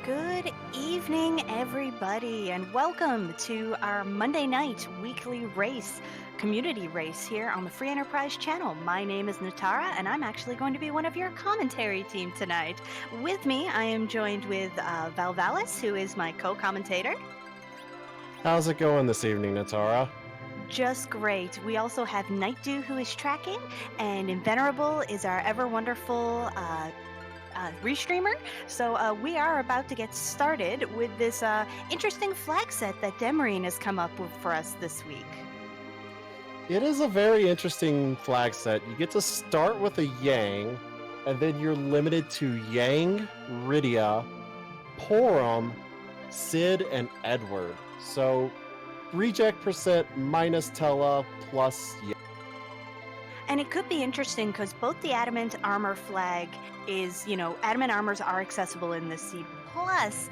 Good evening, everybody, and welcome to our Monday night weekly community race here on the Free Enterprise channel. My name is Natara, and I'm actually going to be one of your commentary team tonight. With me, I am joined with Valvalis, who is my co-commentator. How's it going this evening, Natara? Just great. We also have Nightdew, who is tracking, and Invenerable is our ever-wonderful restreamer. So we are about to get started with this interesting flag set that Demarine has come up with for us this week. It is a very interesting flag set. You get to start with a Yang, and then you're limited to Yang, Rydia, Porum, Sid, and Edward. So reject percent minus Tella plus Yang. And it could be interesting because both the Adamant Armor flag is, Adamant Armors are accessible in this seed. Plus,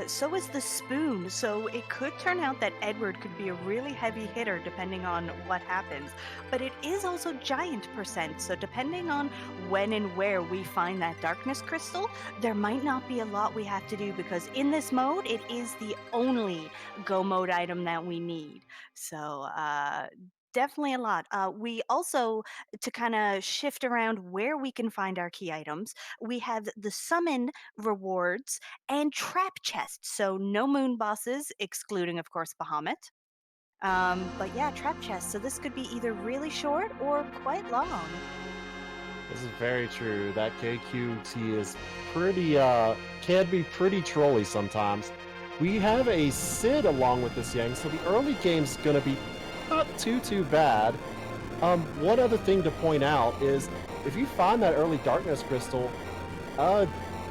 so is the Spoon. So it could turn out that Edward could be a really heavy hitter depending on what happens. But it is also giant percent. So depending on when and where we find that darkness crystal, there might not be a lot we have to do because in this mode, it is the only go mode item that we need. So, definitely a lot. We also, to kind of shift around where we can find our key items, we have the summon rewards and trap chests. So no moon bosses, excluding, of course, Bahamut. But yeah, trap chests. So this could be either really short or quite long. This is very true. That KQT is pretty, can be pretty trolly sometimes. We have a Sid along with this Yang, so the early game's gonna be not too bad. One other thing to point out is if you find that early darkness crystal,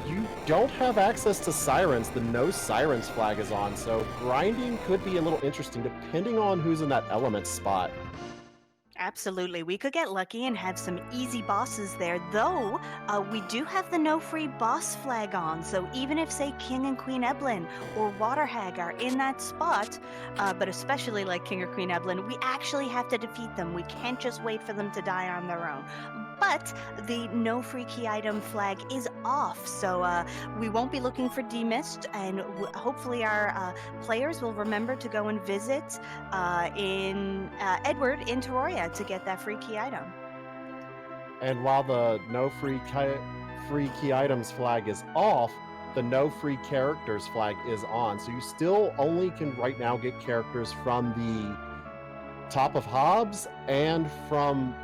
you don't have access to sirens. The no sirens flag is on, so grinding could be a little interesting depending on who's in that element spot. Absolutely. We could get lucky and have some easy bosses there, though we do have the no free boss flag on. So even if, say, King and Queen Eblin or Waterhag are in that spot, but especially like King or Queen Eblin, we actually have to defeat them. We can't just wait for them to die on their own. But the no free key item flag is off, so we won't be looking for demist, and hopefully our players will remember to go and visit in Edward in Teroria to get that free key item. And while the no free key items flag is off, the no free characters flag is on. So you still only can right now get characters from the top of Hobbs and from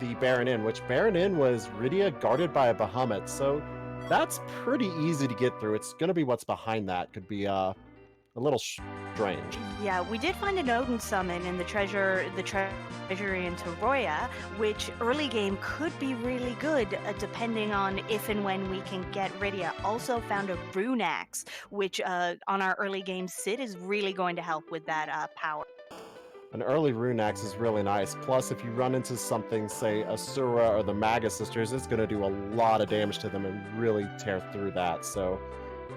the Baron Inn, which Baron Inn was Rydia guarded by a Bahamut. So that's pretty easy to get through. It's going to be what's behind that. Could be a little strange. Yeah, we did find an Odin summon in the treasury in Teroria, which early game could be really good depending on if and when we can get Rydia. Also found a Rune Axe, which on our early game Sid is really going to help with that power. An early Rune Axe is really nice. Plus, if you run into something, say Asura or the Maga Sisters, it's going to do a lot of damage to them and really tear through that. So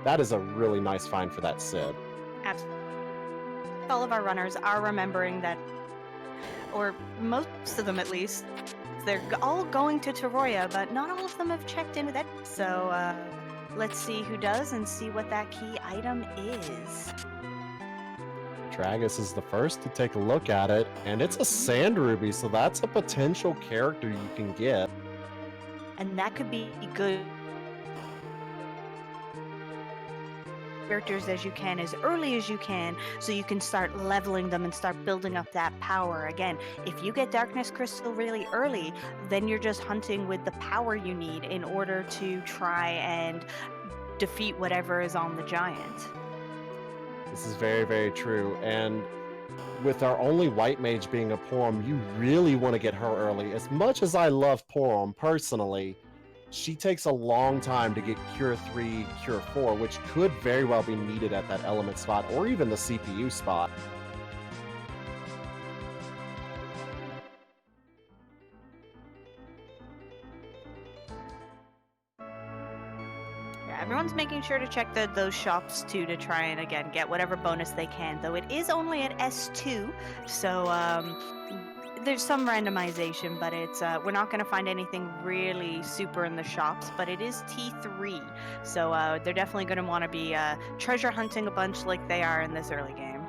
that is a really nice find for that Sid. Absolutely. All of our runners are remembering that, or most of them at least, they're all going to Teroria, but not all of them have checked into that. So let's see who does and see what that key item is. Tragus is the first to take a look at it, and it's a Sand Ruby, so that's a potential character you can get. And that could be good characters as you can, as early as you can, so you can start leveling them and start building up that power. Again, if you get Darkness Crystal really early, then you're just hunting with the power you need in order to try and defeat whatever is on the giant. This is very true, and with our only white mage being a Porum, you really want to get her early. As much as I love Porum personally, she takes a long time to get Cure 3, Cure 4, which could very well be needed at that element spot or even the CPU spot. Everyone's making sure to check those shops too to try and again get whatever bonus they can, though it is only at S2, so there's some randomization, but it's we're not going to find anything really super in the shops, but it is T3, so they're definitely going to want to be treasure hunting a bunch like they are in this early game.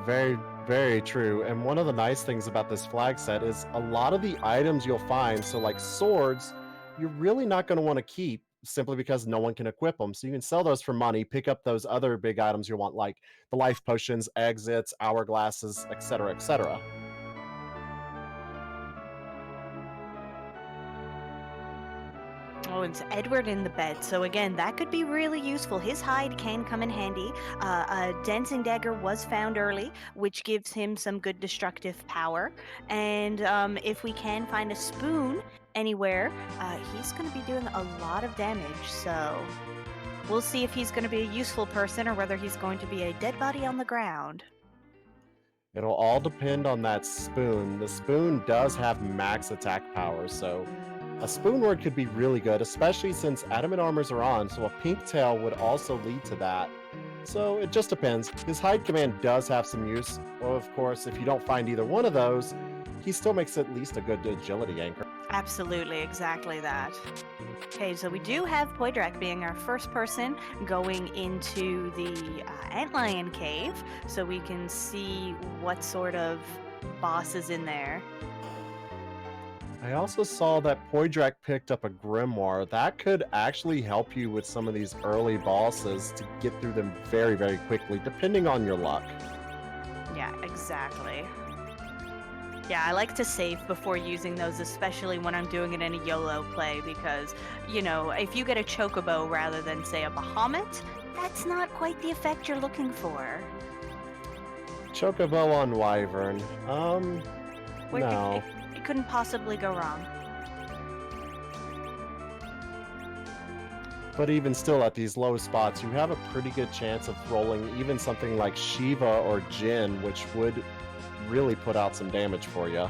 Very, very true. And one of the nice things about this flag set is a lot of the items you'll find, so like swords, you're really not going to want to keep simply because no one can equip them. So you can sell those for money, pick up those other big items you want, like the life potions, exits, hourglasses, etc., etc. Oh, it's Edward in the bed. So again, that could be really useful. His hide can come in handy. A dancing dagger was found early, which gives him some good destructive power. And if we can find a spoon anywhere, he's going to be doing a lot of damage. So we'll see if he's going to be a useful person or whether he's going to be a dead body on the ground. It'll all depend on that spoon. The spoon does have max attack power, so a spoon word could be really good, especially since adamant armors are on, so a pink tail would also lead to that. So it just depends. His hide command does have some use. Well, of course, if you don't find either one of those, he still makes at least a good agility anchor. Absolutely, exactly that. Okay, so we do have Poydrak being our first person going into the Antlion Cave, so we can see what sort of boss is in there. I also saw that Poydrak picked up a grimoire. That could actually help you with some of these early bosses to get through them very, very quickly, depending on your luck. Yeah, exactly. Yeah, I like to save before using those, especially when I'm doing it in a YOLO play, because, you know, if you get a chocobo rather than, say, a Bahamut, that's not quite the effect you're looking for. Chocobo on Wyvern. No. It couldn't possibly go wrong. But even still, at these low spots, you have a pretty good chance of rolling even something like Shiva or Jin, which would really put out some damage for you.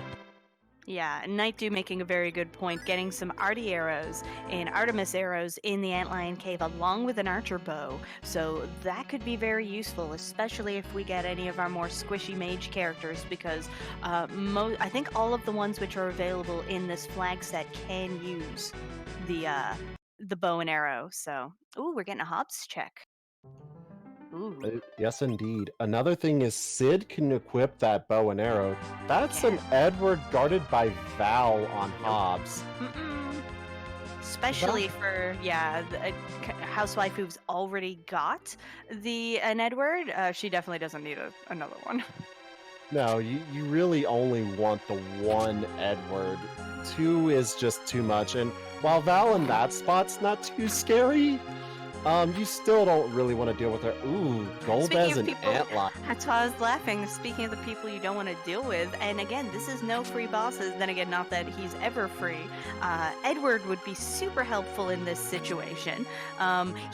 Yeah, Nightdew making a very good point, getting some Artie arrows and Artemis arrows in the Antlion Cave along with an archer bow. So that could be very useful, especially if we get any of our more squishy mage characters, because I think all of the ones which are available in this flag set can use the bow and arrow. So, ooh, we're getting a Hobbs check. Ooh. Yes, indeed. Another thing is Sid can equip that bow and arrow. That's an Edward guarded by Val on Hobbs. Especially for, a housewife who's already got an Edward. She definitely doesn't need another one. No, you really only want the one Edward. Two is just too much. And while Val in that spot's not too scary, you still don't really want to deal with her. Ooh, Golbez and Antlion. That's why I was laughing. Speaking of the people you don't want to deal with, and again, this is no free bosses. Then again, not that he's ever free. Edward would be super helpful in this situation.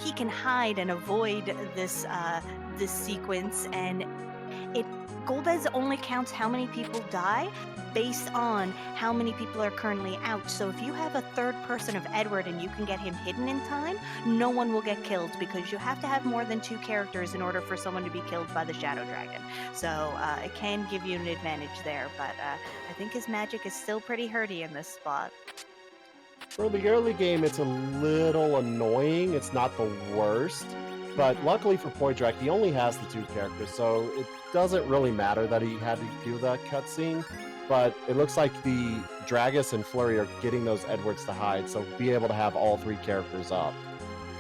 He can hide and avoid this sequence, and Golbez only counts how many people die based on how many people are currently out. So if you have a third person of Edward and you can get him hidden in time, no one will get killed, because you have to have more than 2 characters in order for someone to be killed by the Shadow Dragon. So it can give you an advantage there, but I think his magic is still pretty hurty in this spot. For the early game, it's a little annoying. It's not the worst. But luckily for Poydrak, he only has the 2 characters, so it doesn't really matter that he had to do that cutscene. But it looks like the Dragus and Flurry are getting those Edwards to hide, so be able to have all 3 characters up.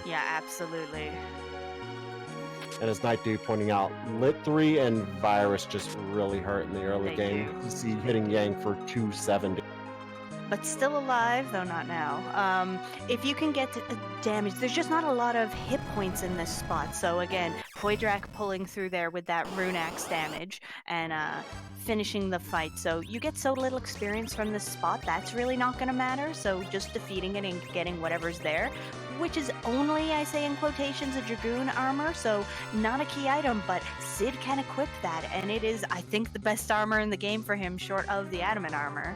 Yeah, absolutely. And as Nightdew pointing out, Lit 3 and Virus just really hurt in the early game. You see hitting Yang for 270. But still alive, though not now. If you can get damage, there's just not a lot of hit points in this spot. So again, Poydrak pulling through there with that rune axe damage and finishing the fight. So you get so little experience from this spot, that's really not going to matter. So just defeating it and getting whatever's there, which is only, I say in quotations, a Dragoon armor. So not a key item, but Sid can equip that. And it is, I think, the best armor in the game for him, short of the adamant armor.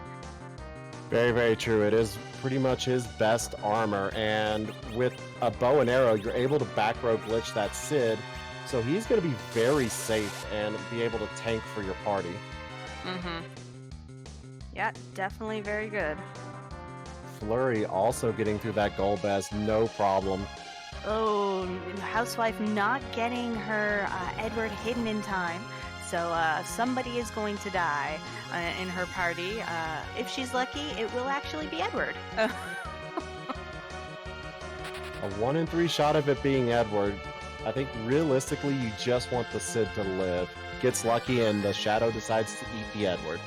Very, very true. It is pretty much his best armor, and with a bow and arrow, you're able to back row glitch that Sid, so he's going to be very safe and be able to tank for your party. Yeah, definitely very good. Flurry also getting through that Golbez, no problem. Oh, housewife not getting her Edward hidden in time. So somebody is going to die in her party. If she's lucky, it will actually be Edward. A 1 in 3 shot of it being Edward. I think realistically you just want the Cid to live. Gets lucky and the Shadow decides to eat the Edward.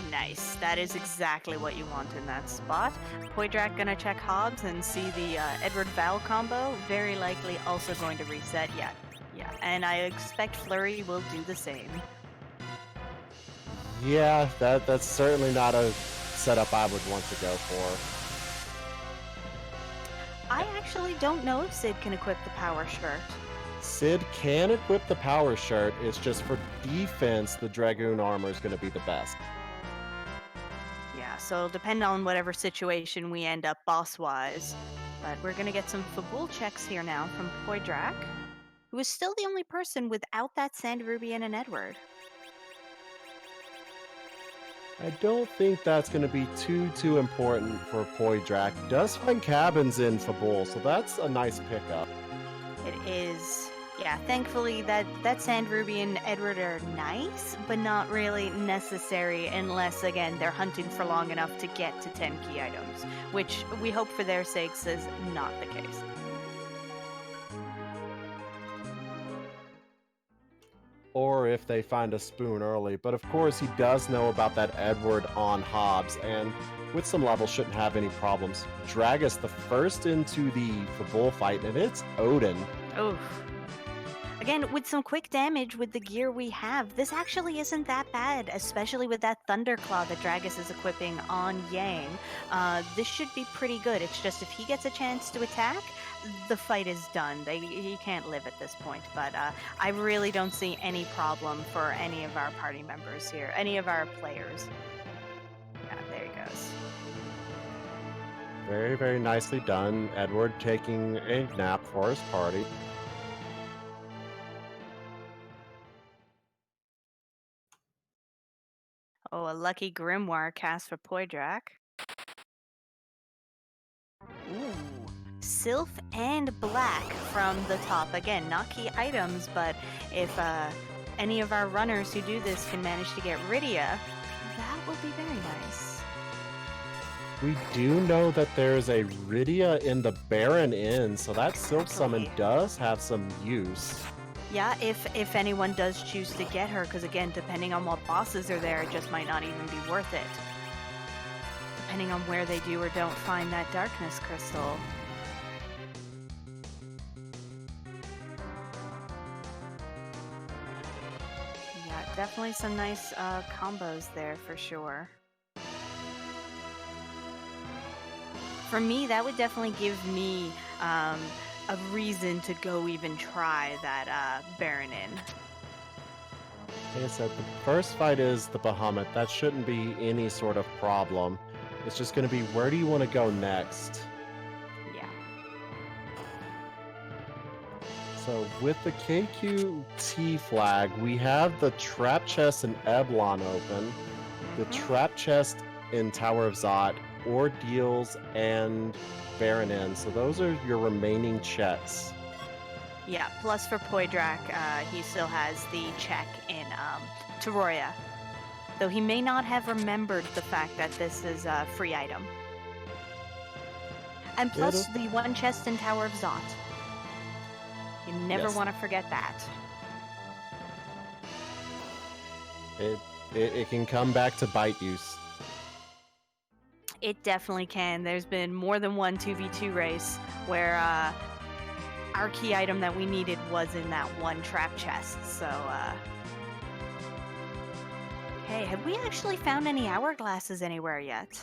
Nice. That is exactly what you want in that spot. Poydrak gonna check Hobbs and see the Edward Val combo. Very likely also going to reset. Yeah. And I expect Flurry will do the same. Yeah, that's certainly not a setup I would want to go for. I actually don't know if Cid can equip the power shirt. Cid can equip the power shirt, it's just for defense, the Dragoon armor is going to be the best. Yeah, so depend on whatever situation we end up boss-wise. But we're gonna get some Fabul checks here now from Poydrak, who is still the only person without that Sand Ruby and an Edward. I don't think that's going to be too important for Poydrak. Does find cabins in Fabul, so that's a nice pickup. It is. Yeah, thankfully that Sand Ruby and Edward are nice, but not really necessary unless, again, they're hunting for long enough to get to 10 key items, which we hope for their sakes is not the case. Or if they find a spoon early, but of course he does know about that Edward on Hobbs, and with some levels shouldn't have any problems. Dragus the first into the Fabul fight, and it's Odin. Oof. Again, with some quick damage with the gear we have, this actually isn't that bad, especially with that Thunderclaw that Dragus is equipping on Yang. This should be pretty good. It's just if he gets a chance to attack, the fight is done. He can't live at this point, but I really don't see any problem for any of our party members here, any of our players. Yeah, there he goes. Very, very nicely done. Edward taking a nap for his party. Oh, a lucky Grimoire cast for Poydrak. Ooh. Sylph and Black from the top. Again, not key items, but if any of our runners who do this can manage to get Rydia, that would be very nice. We do know that there's a Rydia in the Baron Inn, so that Sylph summon does have some use. Yeah, if anyone does choose to get her, because again, depending on what bosses are there, it just might not even be worth it. Depending on where they do or don't find that darkness crystal. Yeah, definitely some nice combos there for sure. For me, that would definitely give me a reason to go even try that Baron Inn. Like I said, the first fight is the Bahamut. That shouldn't be any sort of problem. It's just going to be, where do you want to go next? Yeah. So with the KQT flag, we have the trap chest in Eblon open, the trap chest in Tower of Zot, Ordeals and Baron Inn. So those are your remaining checks. Yeah, plus for Poydrak, he still has the check in Terroria. Though he may not have remembered the fact that this is a free item. And plus the one chest in Tower of Zot. You never want to forget that. It can come back to bite you. It definitely can. There's been more than one 2v2 race where our key item that we needed was in that one trap chest. So, hey, have we actually found any hourglasses anywhere yet?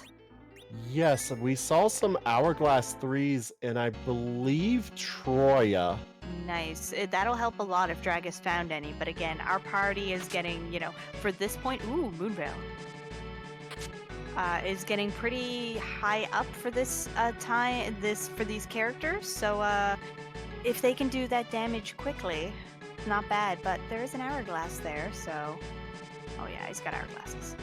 Yes, we saw some hourglass 3s in, I believe, Troya. Nice. That'll help a lot if Dragus found any. But again, our party is getting, for this point, Moonveil. Is getting pretty high up for this for these characters. So if they can do that damage quickly, not bad. But there is an hourglass there, so oh yeah, he's got hourglasses.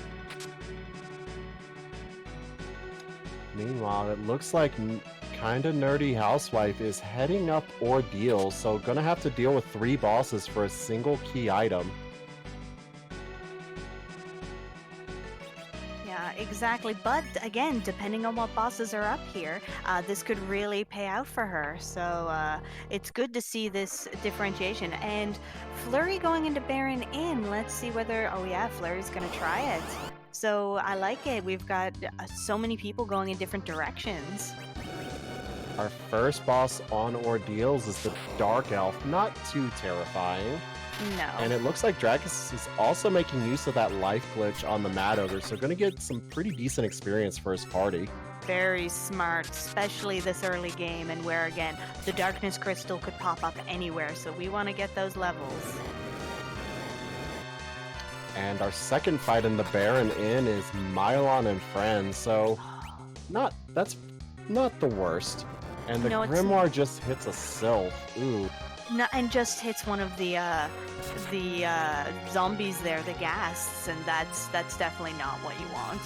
Meanwhile, it looks like kind of nerdy housewife is heading up Ordeals, so gonna have to deal with 3 bosses for a single key item. Yeah, exactly. But again, depending on what bosses are up here, this could really pay out for her. So it's good to see this differentiation. And Flurry going into Baron in. Let's see whether. Oh yeah, Flurry's gonna try it. So I like it. We've got so many people going in different directions. Our first boss on Ordeals is the Dark Elf, not too terrifying. No. And it looks like Dragus is also making use of that life glitch on the Mad Ogre, so gonna get some pretty decent experience for his party. Very smart, especially this early game, and where again the darkness crystal could pop up anywhere, so we want to get those levels. And our second fight in the Baron Inn is Mylon and friends, so that's not the worst. And the Grimoire just hits a Sylph. Ooh. No, and just hits one of the zombies there, the ghasts, and that's definitely not what you want.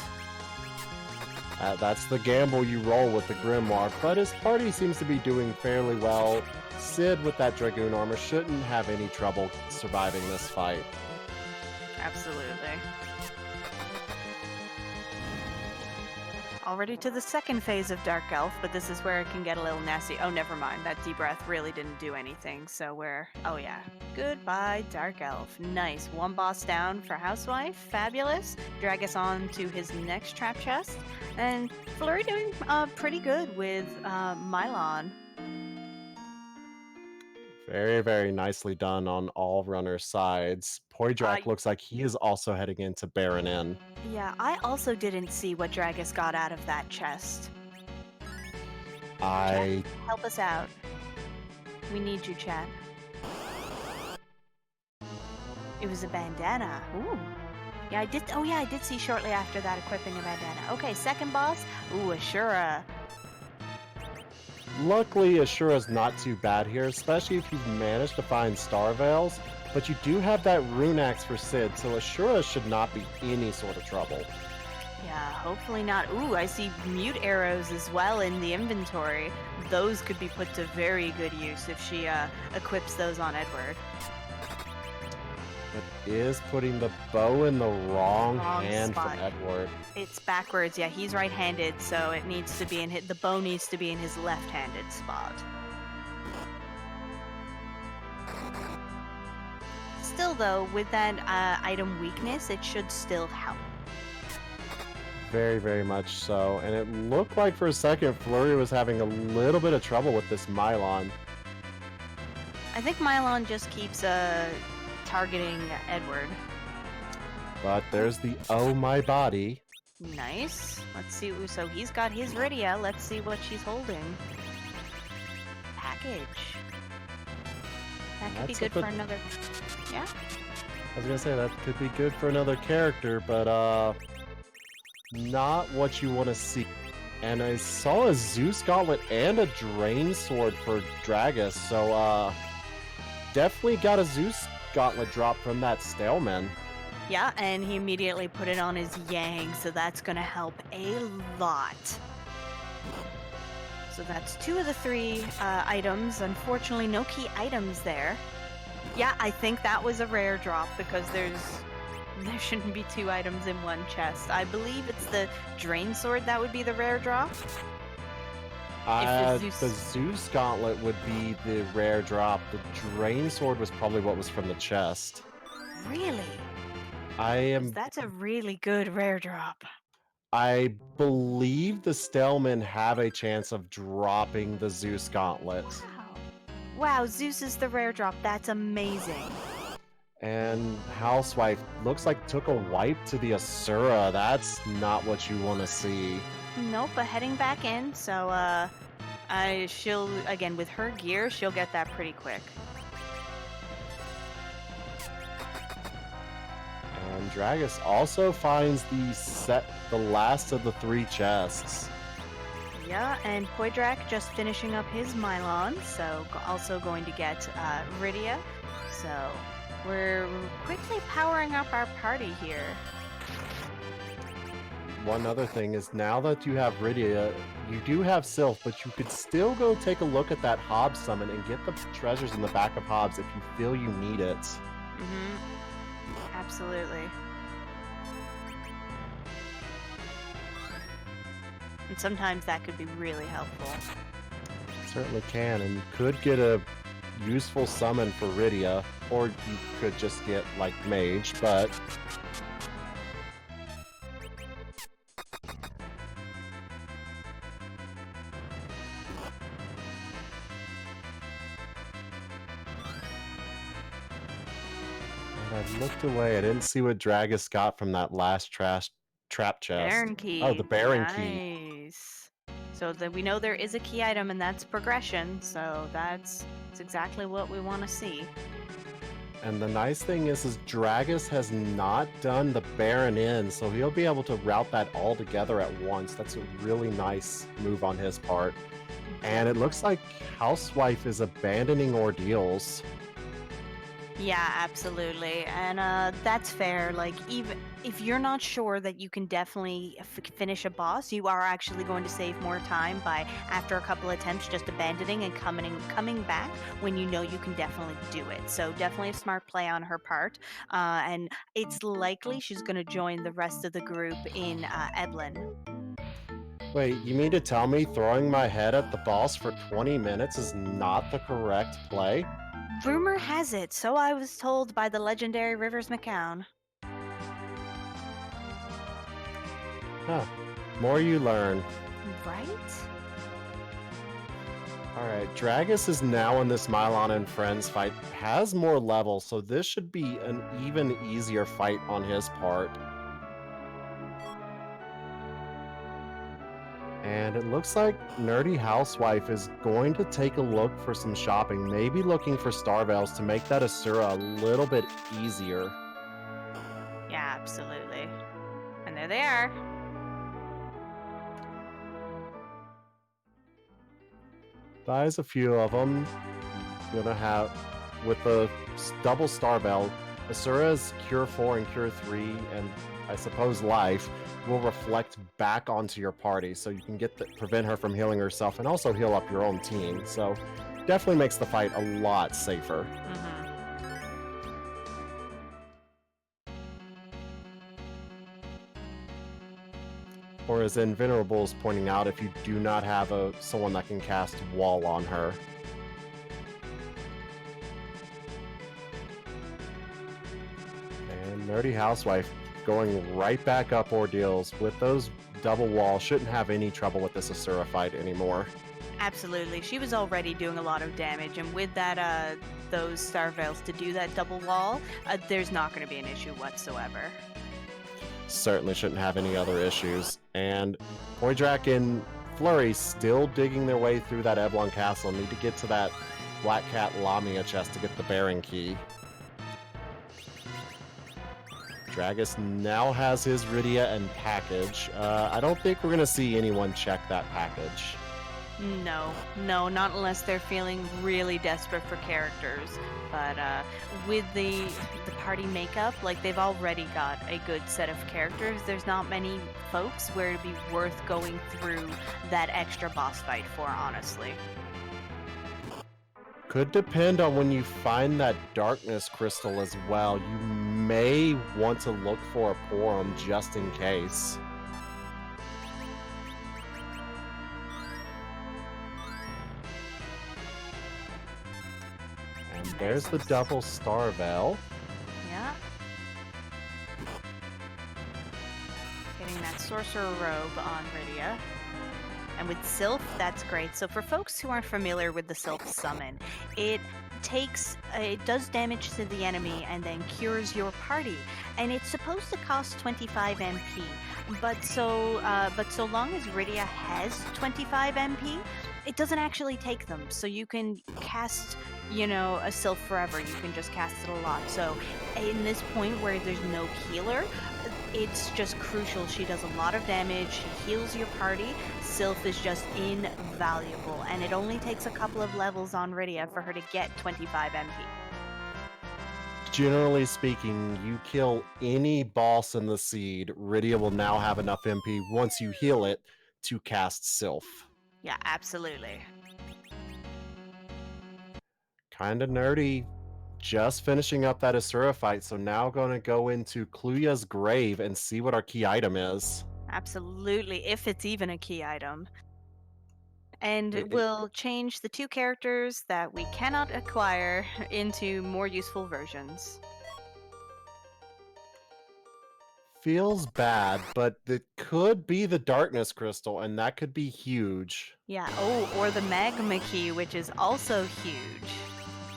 That's the gamble you roll with the Grimoire, but his party seems to be doing fairly well. Sid with that Dragoon armor shouldn't have any trouble surviving this fight. Absolutely. Already to the second phase of Dark Elf, but this is where it can get a little nasty. Oh, never mind. That deep breath really didn't do anything, so we're... Oh, yeah. Goodbye, Dark Elf. Nice. One boss down for Housewife. Fabulous. Drag us on to his next trap chest. And Flurry doing pretty good with Mylon. Very, very nicely done on all runner sides. Poydrak looks like he is also heading into Baron Inn. Yeah, I also didn't see what Dragus got out of that chest. Chat, help us out. We need you, chat. It was a bandana. Ooh. Yeah, I did. Oh, yeah, I did see shortly after that equipping a bandana. Okay, second boss. Ooh, Ashura. Luckily, Ashura's not too bad here, especially if you've managed to find Star Veils, but you do have that Rune Axe for Sid, so Ashura should not be any sort of trouble. Yeah, hopefully not. Ooh, I see mute arrows as well in the inventory. Those could be put to very good use if she equips those on Edward. But is putting the bow in the wrong hand spot. for Edward. It's backwards. Yeah, he's right-handed, so it needs to be in the bow needs to be in his left-handed spot. Still, though, with that item weakness, it should still help. Very, very much so. And it looked like for a second Flurry was having a little bit of trouble with this Mylon. I think Mylon just keeps targeting Edward. But there's the Oh My Body. Nice. Let's see. So he's got his Rydia. Let's see what she's holding. Package. That could be good for another... Yeah? I was gonna say, that could be good for another character, but not what you want to see. And I saw a Zeus Gauntlet and a Drain Sword for Dragus, so definitely got a Zeus Gauntlet drop from that Staleman. Yeah, and he immediately put it on his Yang, so that's gonna help a lot. So that's 2 of the 3 items. Unfortunately, no key items there. Yeah, I think that was a rare drop because there shouldn't be 2 items in one chest. I believe it's the Drain Sword that would be the rare drop. The Zeus Gauntlet would be the rare drop. The Drain Sword was probably what was from the chest. Really? That's a really good rare drop. I believe the Stalemen have a chance of dropping the Zeus Gauntlet. Wow, Zeus is the rare drop. That's amazing. And Housewife looks like took a wipe to the Asura. That's not what you want to see. Nope, but heading back in, so she'll, again, with her gear, she'll get that pretty quick. And Dragus also finds the last of the 3 chests. Yeah, and Poydrak just finishing up his Mylon, so also going to get Rydia. So we're quickly powering up our party here. one other thing is now that you have Rydia, you do have Sylph, but you could still go take a look at that Hobbs summon and get the treasures in the back of Hobbs if you feel you need it. Absolutely. And sometimes that could be really helpful. Certainly can, and you could get a useful summon for Rydia, or you could just get like Mage, but I looked away. I didn't see what Dragus got from that last trap chest. Baron key. Oh, the Baron key. Nice. So that we know there is a key item, and that's progression. So that's exactly what we want to see. And the nice thing is Dragus has not done the Baron in, so he'll be able to route that all together at once. That's a really nice move on his part. And it looks like Housewife is abandoning Ordeals. Yeah, absolutely. And that's fair. Like, even if you're not sure that you can definitely finish a boss, you are actually going to save more time by, after a couple attempts, just abandoning and coming back when you know you can definitely do it. So definitely a smart play on her part. And it's likely she's going to join the rest of the group in Eblin. Wait, you mean to tell me throwing my head at the boss for 20 minutes is not the correct play? Rumor has it, so I was told by the legendary Rivers McCown. Huh. More you learn. Right? Alright, Dragus is now in this Mylon and Friends fight, has more levels, so this should be an even easier fight on his part. And it looks like Nerdy Housewife is going to take a look for some shopping, maybe looking for Star Veils to make that Asura a little bit easier. Yeah, absolutely. And there they are. Buys a few of them. Gonna have, with the double Star Veil, Asura's Cure 4 and Cure 3, and I suppose Life, will reflect back onto your party, so you can prevent her from healing herself and also heal up your own team. So definitely makes the fight a lot safer. Or as Invenerable is pointing out, if you do not have someone that can cast Wall on her. And Nerdy Housewife going right back up Ordeals with those double walls. Shouldn't have any trouble with this Asura fight anymore. Absolutely. She was already doing a lot of damage, and with that, those Star Veils to do that double wall, there's not going to be an issue whatsoever. Certainly shouldn't have any other issues. And Poydrak and Flurry still digging their way through that Eblon Castle. Need to get to that Black Cat Lamia chest to get the Baron key. Dragus now has his Rydia and package. I don't think we're going to see anyone check that package. No, not unless they're feeling really desperate for characters. But with the party makeup, like, they've already got a good set of characters. There's not many folks where it'd be worth going through that extra boss fight for, honestly. Could depend on when you find that darkness crystal as well. You may want to look for a Porum just in case. And there's the double Star Veil. Yeah. Getting that Sorcerer Robe on Rydia. And with Sylph, that's great. So for folks who aren't familiar with the Sylph summon, it does damage to the enemy and then cures your party. And it's supposed to cost 25 MP. But so long as Rydia has 25 MP, it doesn't actually take them. So you can cast, a Sylph forever. You can just cast it a lot. So in this point where there's no healer, it's just crucial. She does a lot of damage. She heals your party. Sylph is just invaluable, and it only takes a couple of levels on Rydia for her to get 25 MP. generally speaking, you kill any boss in the seed, Rydia will now have enough MP once you heal it to cast Sylph. Yeah, absolutely. Kinda nerdy. Just finishing up that Asura fight, so now gonna go into Kluya's grave and see what our key item is. Absolutely, if it's even a key item. And It we'll change the two characters that we cannot acquire into more useful versions. feels bad, but it could be the Darkness Crystal, and that could be huge. Yeah, oh, or the magma key, which is also huge.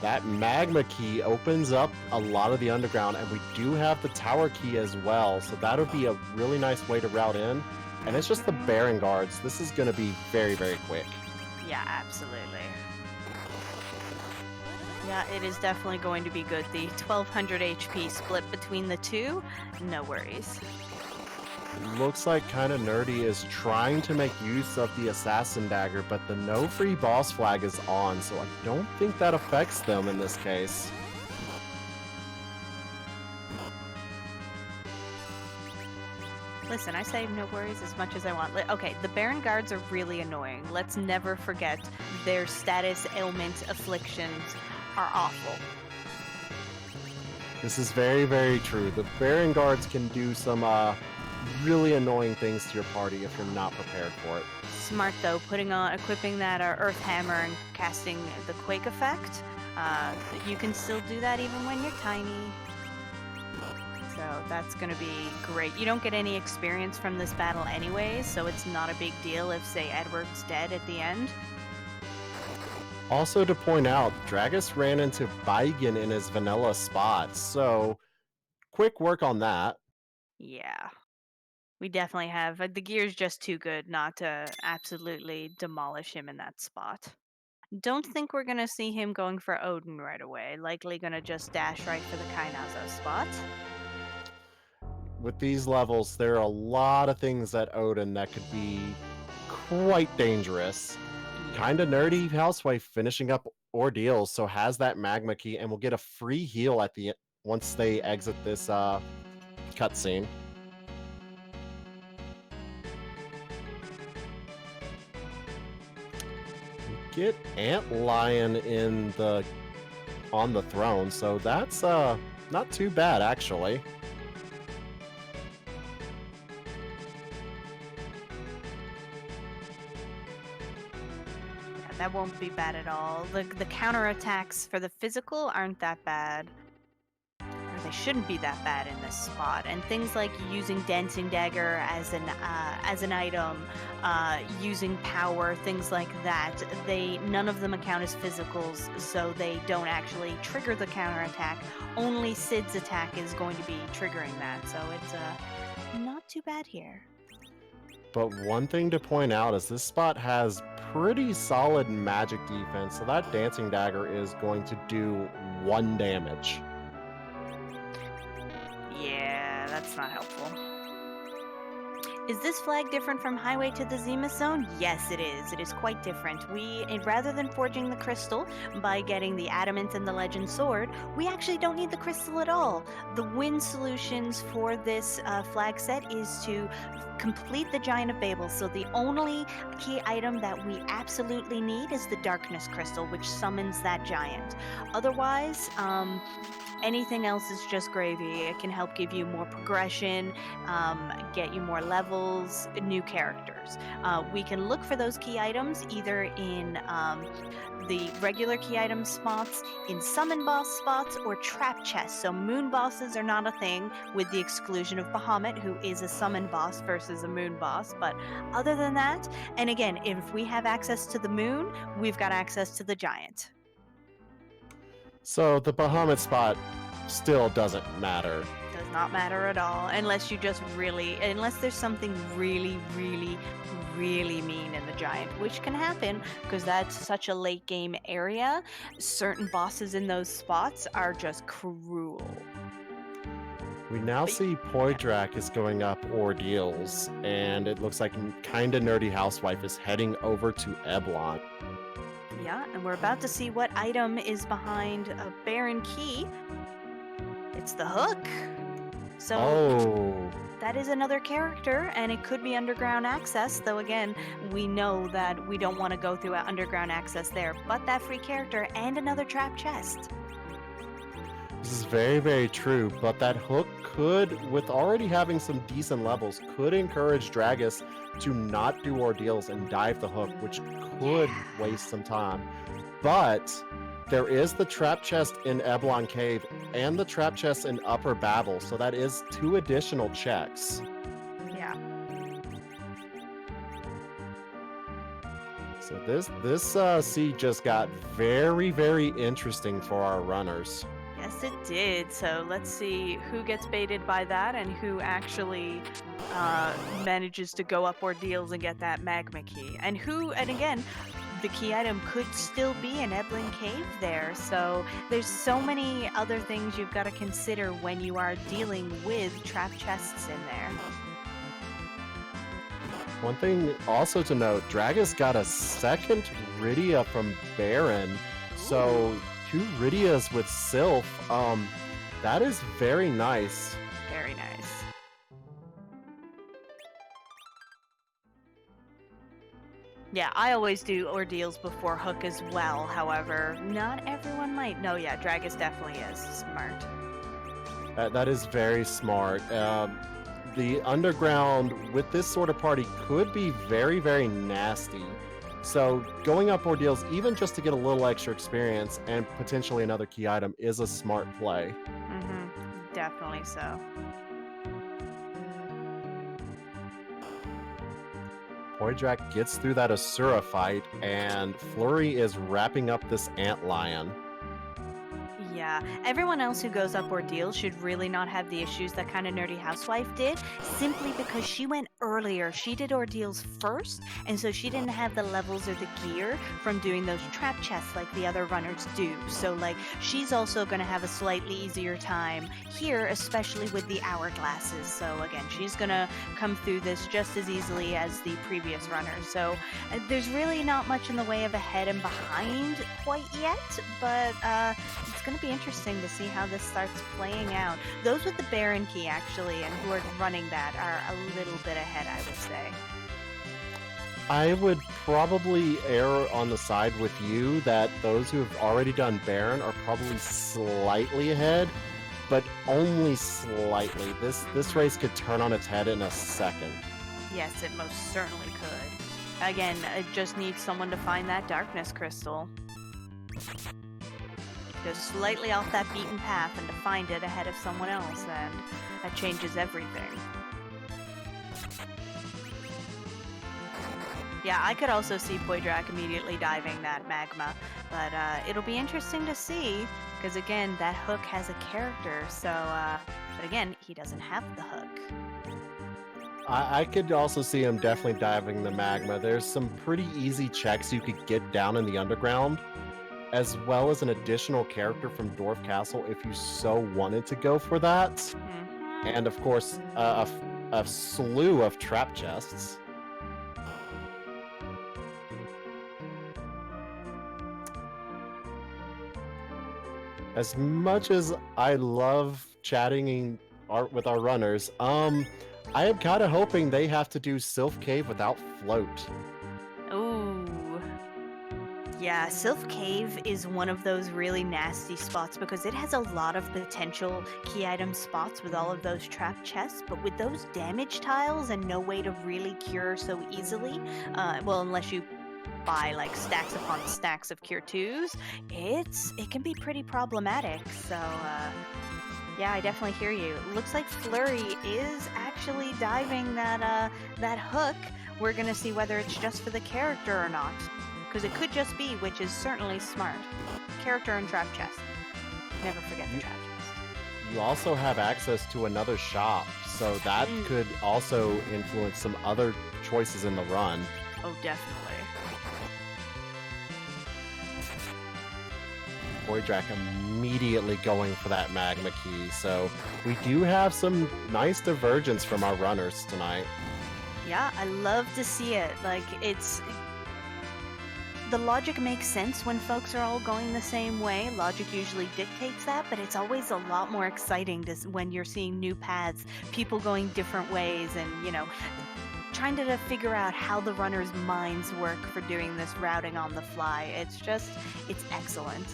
That magma key opens up a lot of the underground, and we do have the tower key as well, so that would be a really nice way to route in. And it's just the Baron guards. This is going to be very, very quick. Yeah, absolutely. Yeah, it is definitely going to be good. The 1200 HP split between the two, no worries. Looks like Kinda Nerdy is trying to make use of the Assassin Dagger, but the no free boss flag is on, so I don't think that affects them in this case. Listen, I say no worries as much as I want. Okay, the Baron guards are really annoying. Let's never forget their status, ailment, afflictions are awful. This is very, very true. The Baron guards can do some really annoying things to your party if you're not prepared for it. Smart though, equipping that Earth Hammer and casting the Quake effect. You can still do that even when you're tiny. So that's going to be great. You don't get any experience from this battle anyways, so it's not a big deal if, say, Edward's dead at the end. Also to point out, Dragus ran into Baigen in his vanilla spot, so quick work on that. Yeah. We definitely have. The gear's just too good not to absolutely demolish him in that spot. Don't think we're going to see him going for Odin right away. Likely going to just dash right for the Kainazo spot. With these levels, there are a lot of things at Odin that could be quite dangerous. Kinda nerdy housewife finishing up Ordeals, so has that magma key and will get a free heal at the once they exit this cutscene. Get Antlion on the throne, so that's not too bad actually. That won't be bad at all. The counterattacks for the physical aren't that bad. Or they shouldn't be that bad in this spot. And things like using Dancing Dagger as an item, using power, things like that, none of them account as physicals, so they don't actually trigger the counterattack. Only Sid's attack is going to be triggering that, so it's not too bad here. But one thing to point out is this spot has pretty solid magic defense, so that Dancing Dagger is going to do 1 damage. Yeah, that's not helpful. Is this flag different from Highway to the Zenith Zone? Yes, it is. It is quite different. Rather than forging the crystal by getting the adamant and the legend sword, we actually don't need the crystal at all. The win solutions for this flag set is to complete the Giant of Babel. So the only key item that we absolutely need is the Darkness Crystal, which summons that giant. Otherwise, anything else is just gravy. It can help give you more progression, get you more levels, new characters. We can look for those key items either in the regular key item spots, in summon boss spots, or trap chests. So moon bosses are not a thing, with the exclusion of Bahamut, who is a summon boss versus a moon boss. But other than that, and again, if we have access to the moon, we've got access to the giant. So the Bahamut spot still doesn't matter. Does not matter at all, unless there's something really, really, really mean in the giant, which can happen because that's such a late game area. Certain bosses in those spots are just cruel. We now see Poidrak is going up Ordeals, and it looks like Kinda Nerdy Housewife is heading over to Eblon. Yeah, and we're about to see what item is behind a Baron Key. It's the hook. So Oh, that is another character, and it could be underground access, though again, we know that we don't want to go through underground access there, but that free character and another trap chest. this is very, very true, but that hook could, with already having some decent levels, could encourage Dragus to not do ordeals and dive the hook, which could waste some time. But there is the trap chest in Eblon Cave and the trap chest in Upper Babel, so that is 2 additional checks. Yeah. So this seed just got very, very interesting for our runners. Yes, it did. So let's see who gets baited by that and who actually manages to go up ordeals and get that magma key. And again, the key item could still be in Eblin Cave there. So there's so many other things you've got to consider when you are dealing with trap chests in there. One thing also to note, Dragus got a second Rydia from Baron. So 2 Rydias with Sylph. That is very nice. Very nice. Yeah, I always do ordeals before hook as well. However, not everyone might. No, yeah, Dragus definitely is smart. That is very smart. The underground with this sort of party could be very, very nasty. So going up ordeals, even just to get a little extra experience and potentially another key item, is a smart play. Mm-hmm. Definitely so. Poidrak gets through that Asura fight, and Flurry is wrapping up this Antlion. Yeah, everyone else who goes up ordeals should really not have the issues that kind of nerdy housewife did, simply because she went earlier. She did ordeals first, and so she didn't have the levels or the gear from doing those trap chests like the other runners do. So like, she's also going to have a slightly easier time here, especially with the hourglasses. So again, she's going to come through this just as easily as the previous runners. So there's really not much in the way of ahead and behind quite yet, but it's going to be interesting to see how this starts playing out. Those with the Baron key, actually, and who are running that are a little bit ahead, I would say. I would probably err on the side with you that those who have already done Baron are probably slightly ahead, but only slightly. This race could turn on its head in a second. Yes, it most certainly could. Again, it just needs someone to find that darkness crystal. Go slightly off that beaten path and to find it ahead of someone else, and that changes everything. Yeah, I could also see Poidrak immediately diving that magma, but it'll be interesting to see, because again, that hook has a character, so, but again, he doesn't have the hook. I could also see him definitely diving the magma. There's some pretty easy checks you could get down in the underground, as well as an additional character from Dwarf Castle if you so wanted to go for that. Mm-hmm. And of course, a slew of trap chests. As much as I love chatting with our runners, I am kind of hoping they have to do Sylph Cave without float. Ooh. Yeah, Sylph Cave is one of those really nasty spots because it has a lot of potential key item spots with all of those trap chests, but with those damage tiles and no way to really cure so easily, well, unless you buy like stacks upon stacks of cure 2s, it can be pretty problematic. So yeah, I definitely hear you. Looks like Flurry is actually diving that hook. We're gonna see whether it's just for the character or not, because it could just be, which is certainly smart. Character and trap chest. Never forget the trap chest. You also have access to another shop, so that could also influence some other choices in the run. Oh, definitely. Poidrak immediately going for that magma key, so we do have some nice divergence from our runners tonight. Yeah, I love to see it. Like, the logic makes sense when folks are all going the same way. Logic usually dictates that, but it's always a lot more exciting when you're seeing new paths, people going different ways, and, trying to figure out how the runners' minds work for doing this routing on the fly. It's excellent.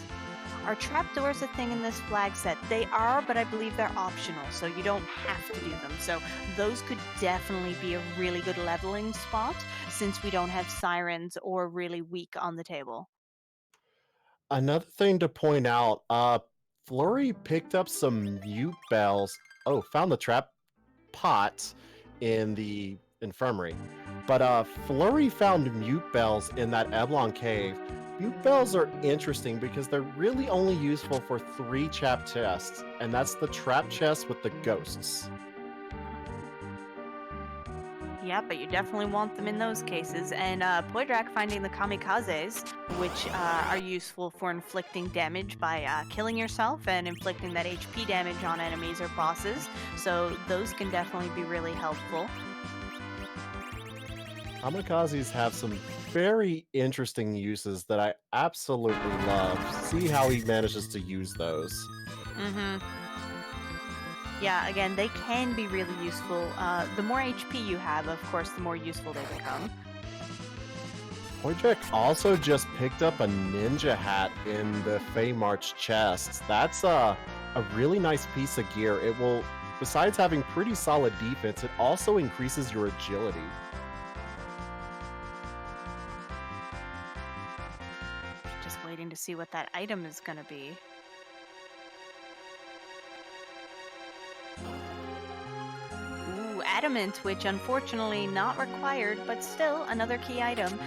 Are trapdoors a thing in this flag set? They are, but I believe they're optional, so you don't have to do them. So those could definitely be a really good leveling spot since we don't have sirens or really weak on the table. Another thing to point out, Flurry picked up some mute bells. Oh, found the trap pot in the infirmary. But Flurry found mute bells in that Eblon cave. Mute bells are interesting because they're really only useful for 3 trap chests, and that's the trap chest with the ghosts. Yeah, but you definitely want them in those cases. And Poydrak finding the kamikazes, which are useful for inflicting damage by killing yourself and inflicting that HP damage on enemies or bosses. So those can definitely be really helpful. Kamikazes have some very interesting uses that I absolutely love. See how he manages to use those. Mm-hmm. Yeah, again, they can be really useful. The more HP you have, of course, the more useful they become. Poydrak also just picked up a ninja hat in the Fey March chest. That's a really nice piece of gear. It will, besides having pretty solid defense, it also increases your agility. Just waiting to see what that item is going to be. Ooh, adamant, which unfortunately not required, but still another key item.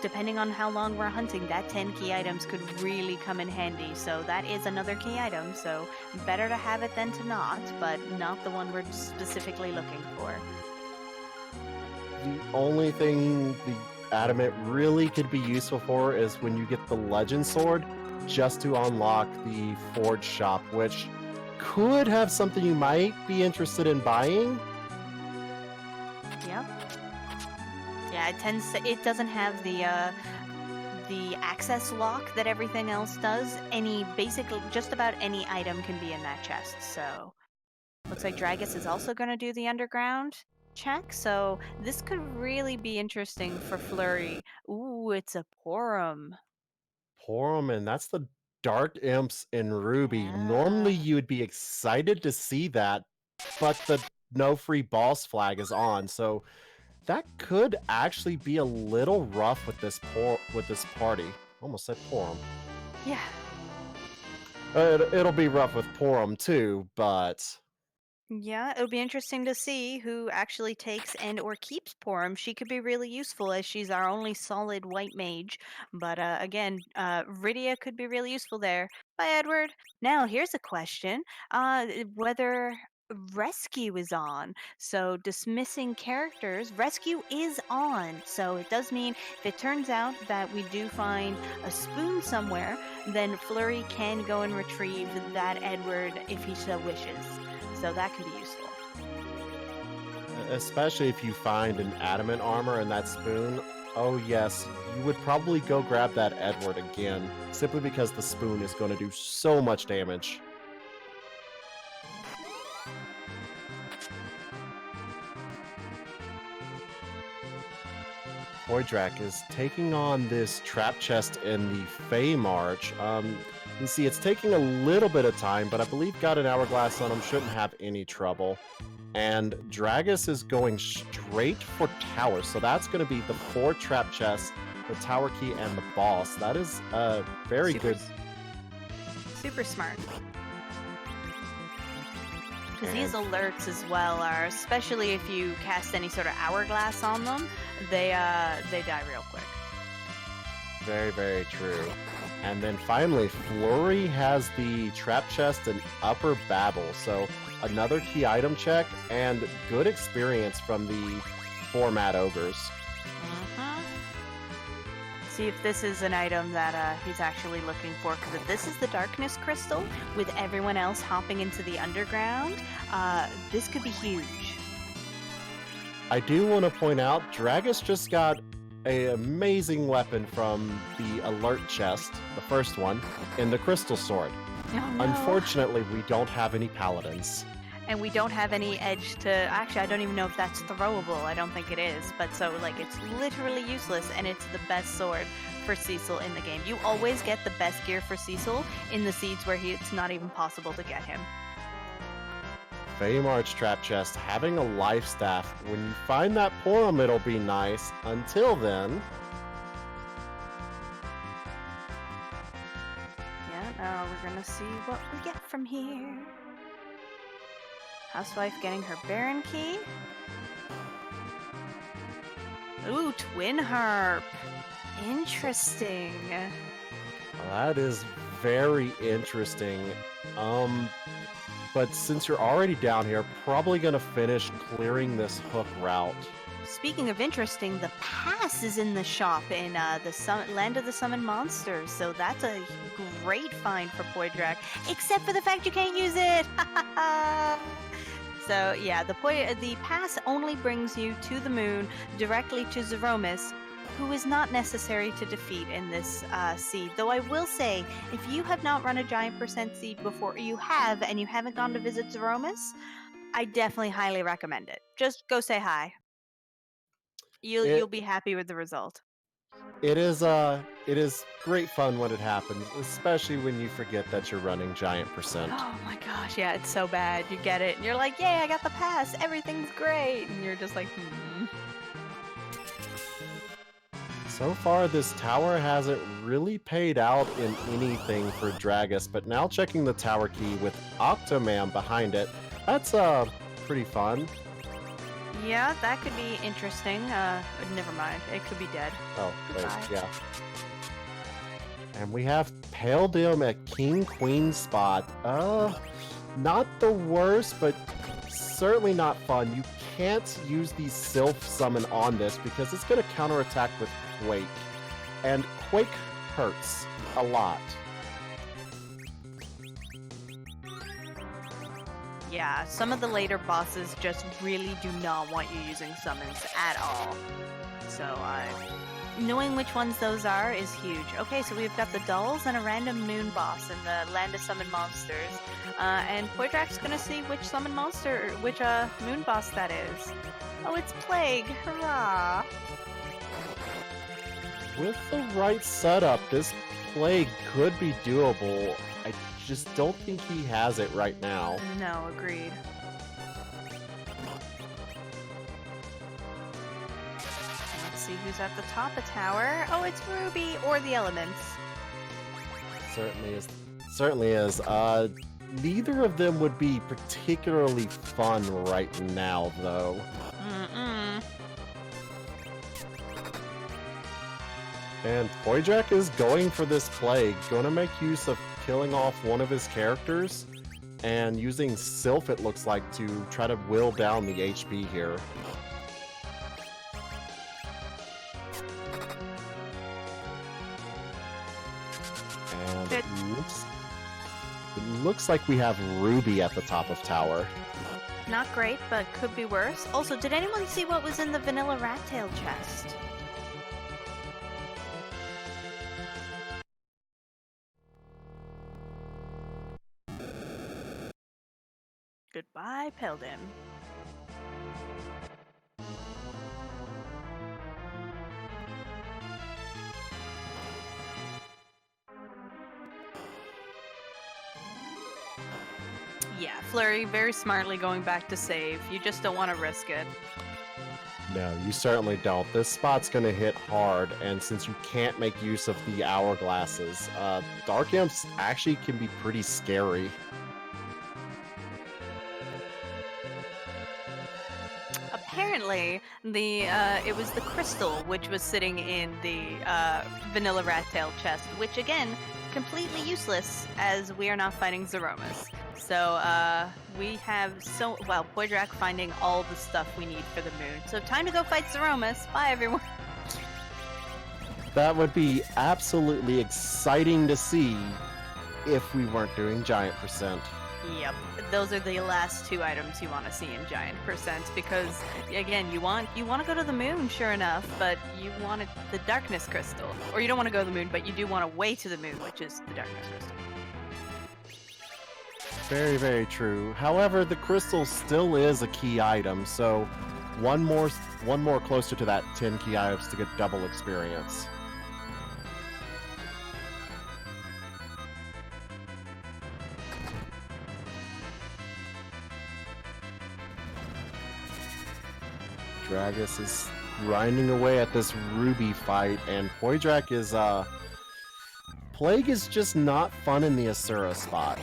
Depending on how long we're hunting, that 10 key items could really come in handy. So that is another key item. So better to have it than to not, but not the one we're specifically looking for. The only thing the adamant really could be useful for is when you get the legend sword, just to unlock the forge shop, which could have something you might be interested in buying. Yep. Yeah, it doesn't have the access lock that everything else does. Basically just about any item can be in that chest. So looks like Dragus is also going to do the underground check. So this could really be interesting for Flurry. Ooh, it's a Porum. Porum, and that's the Dark Imps in Ruby. Normally Yeah. you would be excited to see that, but the no free boss flag is on, so that could actually be a little rough with this party. Almost said Porum. Yeah. It'll be rough with Porum too, but Yeah, it'll be interesting to see who actually takes and or keeps Porum. She could be really useful as she's our only solid white mage. But again, Rydia could be really useful there. Bye, Edward. Now, here's a question. Whether rescue is on. So dismissing characters, rescue is on. So it does mean if it turns out that we do find a spoon somewhere, then Flurry can go and retrieve that Edward if he so wishes. So that can be useful. especially if you find an adamant armor in that spoon, oh yes, you would probably go grab that Edward again, simply because the spoon is going to do so much damage. Poydrak is taking on this trap chest in the Fey March. You see, it's taking a little bit of time, but I believe got an hourglass on him, shouldn't have any trouble. And Dragus is going straight for tower, so that's going to be the 4 trap chests, the tower key, and the boss. That is very good. Super smart. Because these alerts as well are, especially if you cast any sort of hourglass on them, they die real quick. Very, very true. And then finally, Flurry has the trap chest and upper babble. So another key item check and good experience from the format ogres. See if this is an item that he's actually looking for, because if this is the darkness crystal with everyone else hopping into the underground, this could be huge. I do want to point out, Dragus just got an amazing weapon from the alert chest, the first one, in the crystal sword. Oh, no. Unfortunately, we don't have any paladins. And we don't have any edge to... Actually, I don't even know if that's throwable. I don't think it is. But so, like, it's literally useless, and it's the best sword for Cecil in the game. You always get the best gear for Cecil in the seeds where it's not even possible to get him. Feymarch trap chest, having a life staff. When you find that Porum, it'll be nice. Until then... Yeah, we're gonna see what we get from here. Housewife getting her Baron key. Ooh, twin harp. Interesting. Well, that is very interesting. But since you're already down here, probably gonna finish clearing this hook route. Speaking of interesting, the pass is in the shop in the Land of the Summoned Monsters, so that's a great find for Poydrak, except for the fact you can't use it! So yeah, the pass only brings you to the moon, directly to Zeromus, who is not necessary to defeat in this seed. Though I will say, if you have not run a giant percent seed before, you have, and you haven't gone to visit Zeromus, I definitely highly recommend it. Just go say hi. You'll be happy with the result. It is great fun when it happens, especially when you forget that you're running giant percent. Oh my gosh, yeah, it's so bad. You get it, and you're like, yay, I got the pass, everything's great, and you're just like, So far, this tower hasn't really paid out in anything for Dragus, but now checking the tower key with Octoman behind it, that's pretty fun. Yeah, that could be interesting. Never mind. It could be dead. Oh, wait, Goodbye. yeah. And we have Pale Dim at King Queen spot. Not the worst, but certainly not fun. You can't use the Sylph summon on this because it's going to counterattack with Quake. And Quake hurts a lot. Yeah, some of the later bosses just really do not want you using summons at all. So, knowing which ones those are is huge. Okay, so we've got the Dolls and a random moon boss in the Land of Summoned Monsters. And Poydrak's gonna see which moon boss that is. Oh, it's Plague! Hurrah! With the right setup, this Plague could be doable. I just don't think he has it right now. No, agreed. Let's see who's at the top of tower. Oh, it's Ruby or the Elements. Certainly is. Neither of them would be particularly fun right now, though. And Poydrak is going for this Plague, going to make use of killing off one of his characters, and using Sylph, it looks like, to try to whittle down the HP here. And it looks like we have Ruby at the top of tower. Not great, but could be worse. Also, did anyone see what was in the vanilla rat tail chest? Goodbye, Peldin. Yeah, Flurry very smartly going back to save. You just don't want to risk it. No, you certainly don't. This spot's going to hit hard, and since you can't make use of the hourglasses, Dark Imps actually can be pretty scary. Apparently, it was the crystal which was sitting in the vanilla rat tail chest, which again, completely useless as we are not fighting Zeromus. So we have Poydrak finding all the stuff we need for the moon. So time to go fight Zeromus. Bye, everyone. That would be absolutely exciting to see if we weren't doing giant percent. Yep, those are the last two items you want to see in Giant Percent because, again, you want to go to the moon, sure enough, but you want the Darkness Crystal, or you don't want to go to the moon, but you do want to way to the moon, which is the Darkness Crystal. Very, very true. However, the crystal still is a key item, so one more closer to that 10 key items to get double experience. Dragus is grinding away at this ruby fight, and Poidrak is, Plague is just not fun in the Asura spot.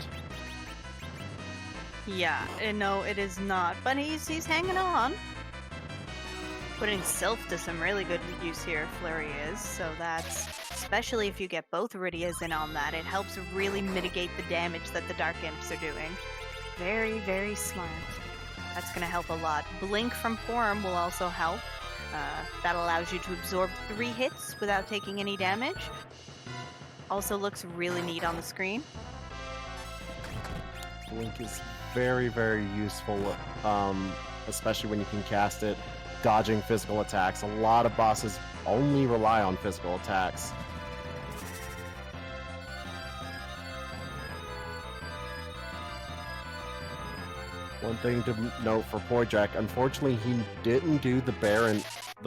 Yeah, no, it is not, but he's hanging on. Putting Sylph to some really good use here, Flurry is, so that's, especially if you get both Iridias in on that, it helps really mitigate the damage that the Dark Imps are doing. Very, very smart. That's going to help a lot. Blink from Porum will also help. That allows you to absorb 3 hits without taking any damage. Also looks really neat on the screen. Blink is very, very useful, especially when you can cast it dodging physical attacks. A lot of bosses only rely on physical attacks. One thing to note for Poidrak, unfortunately he didn't do the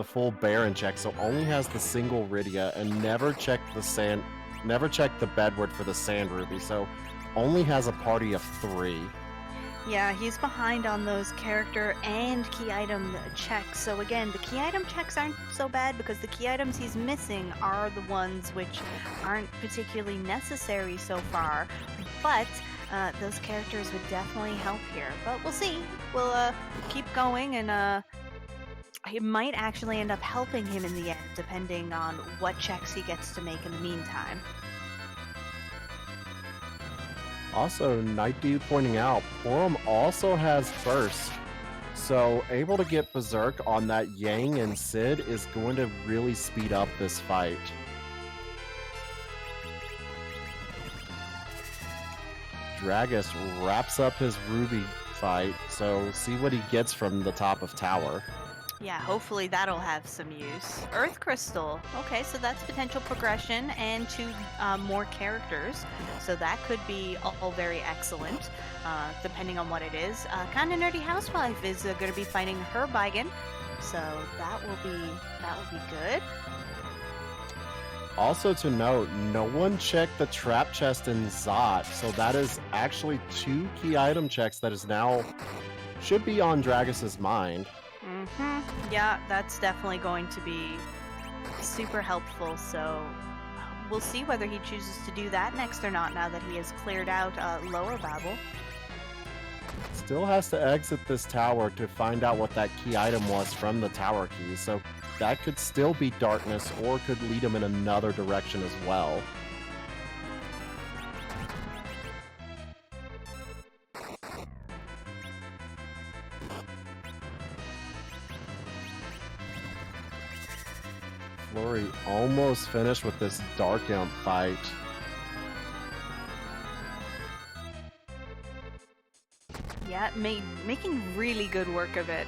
full Baron check, so only has the single Rydia and never checked the bedward for the Sand Ruby, so only has a party of 3. Yeah, he's behind on those character and key item checks. So again, the key item checks aren't so bad because the key items he's missing are the ones which aren't particularly necessary so far. But those characters would definitely help here. But we'll see. We'll keep going, and it might actually end up helping him in the end, depending on what checks he gets to make in the meantime. Also, Night Dew pointing out, Porum also has Burst, so able to get Berserk on that Yang and Sid is going to really speed up this fight. Dragus wraps up his Ruby fight, so see what he gets from the top of tower. Yeah, hopefully that'll have some use. Earth Crystal. Okay, so that's potential progression and 2 more characters. So that could be all very excellent, depending on what it is. Kinda Nerdy Housewife is going to be fighting her Bigan, so that will be good. Also to note, no one checked the trap chest in Zot, so that is actually 2 key item checks that is now should be on Dragus's mind. Yeah, that's definitely going to be super helpful, so we'll see whether he chooses to do that next or not now that he has cleared out Lower Babel. Still has to exit this tower to find out what that key item was from the tower key, so that could still be darkness or could lead him in another direction as well. Flurry almost finished with this Dark Imp fight. Yeah, making really good work of it.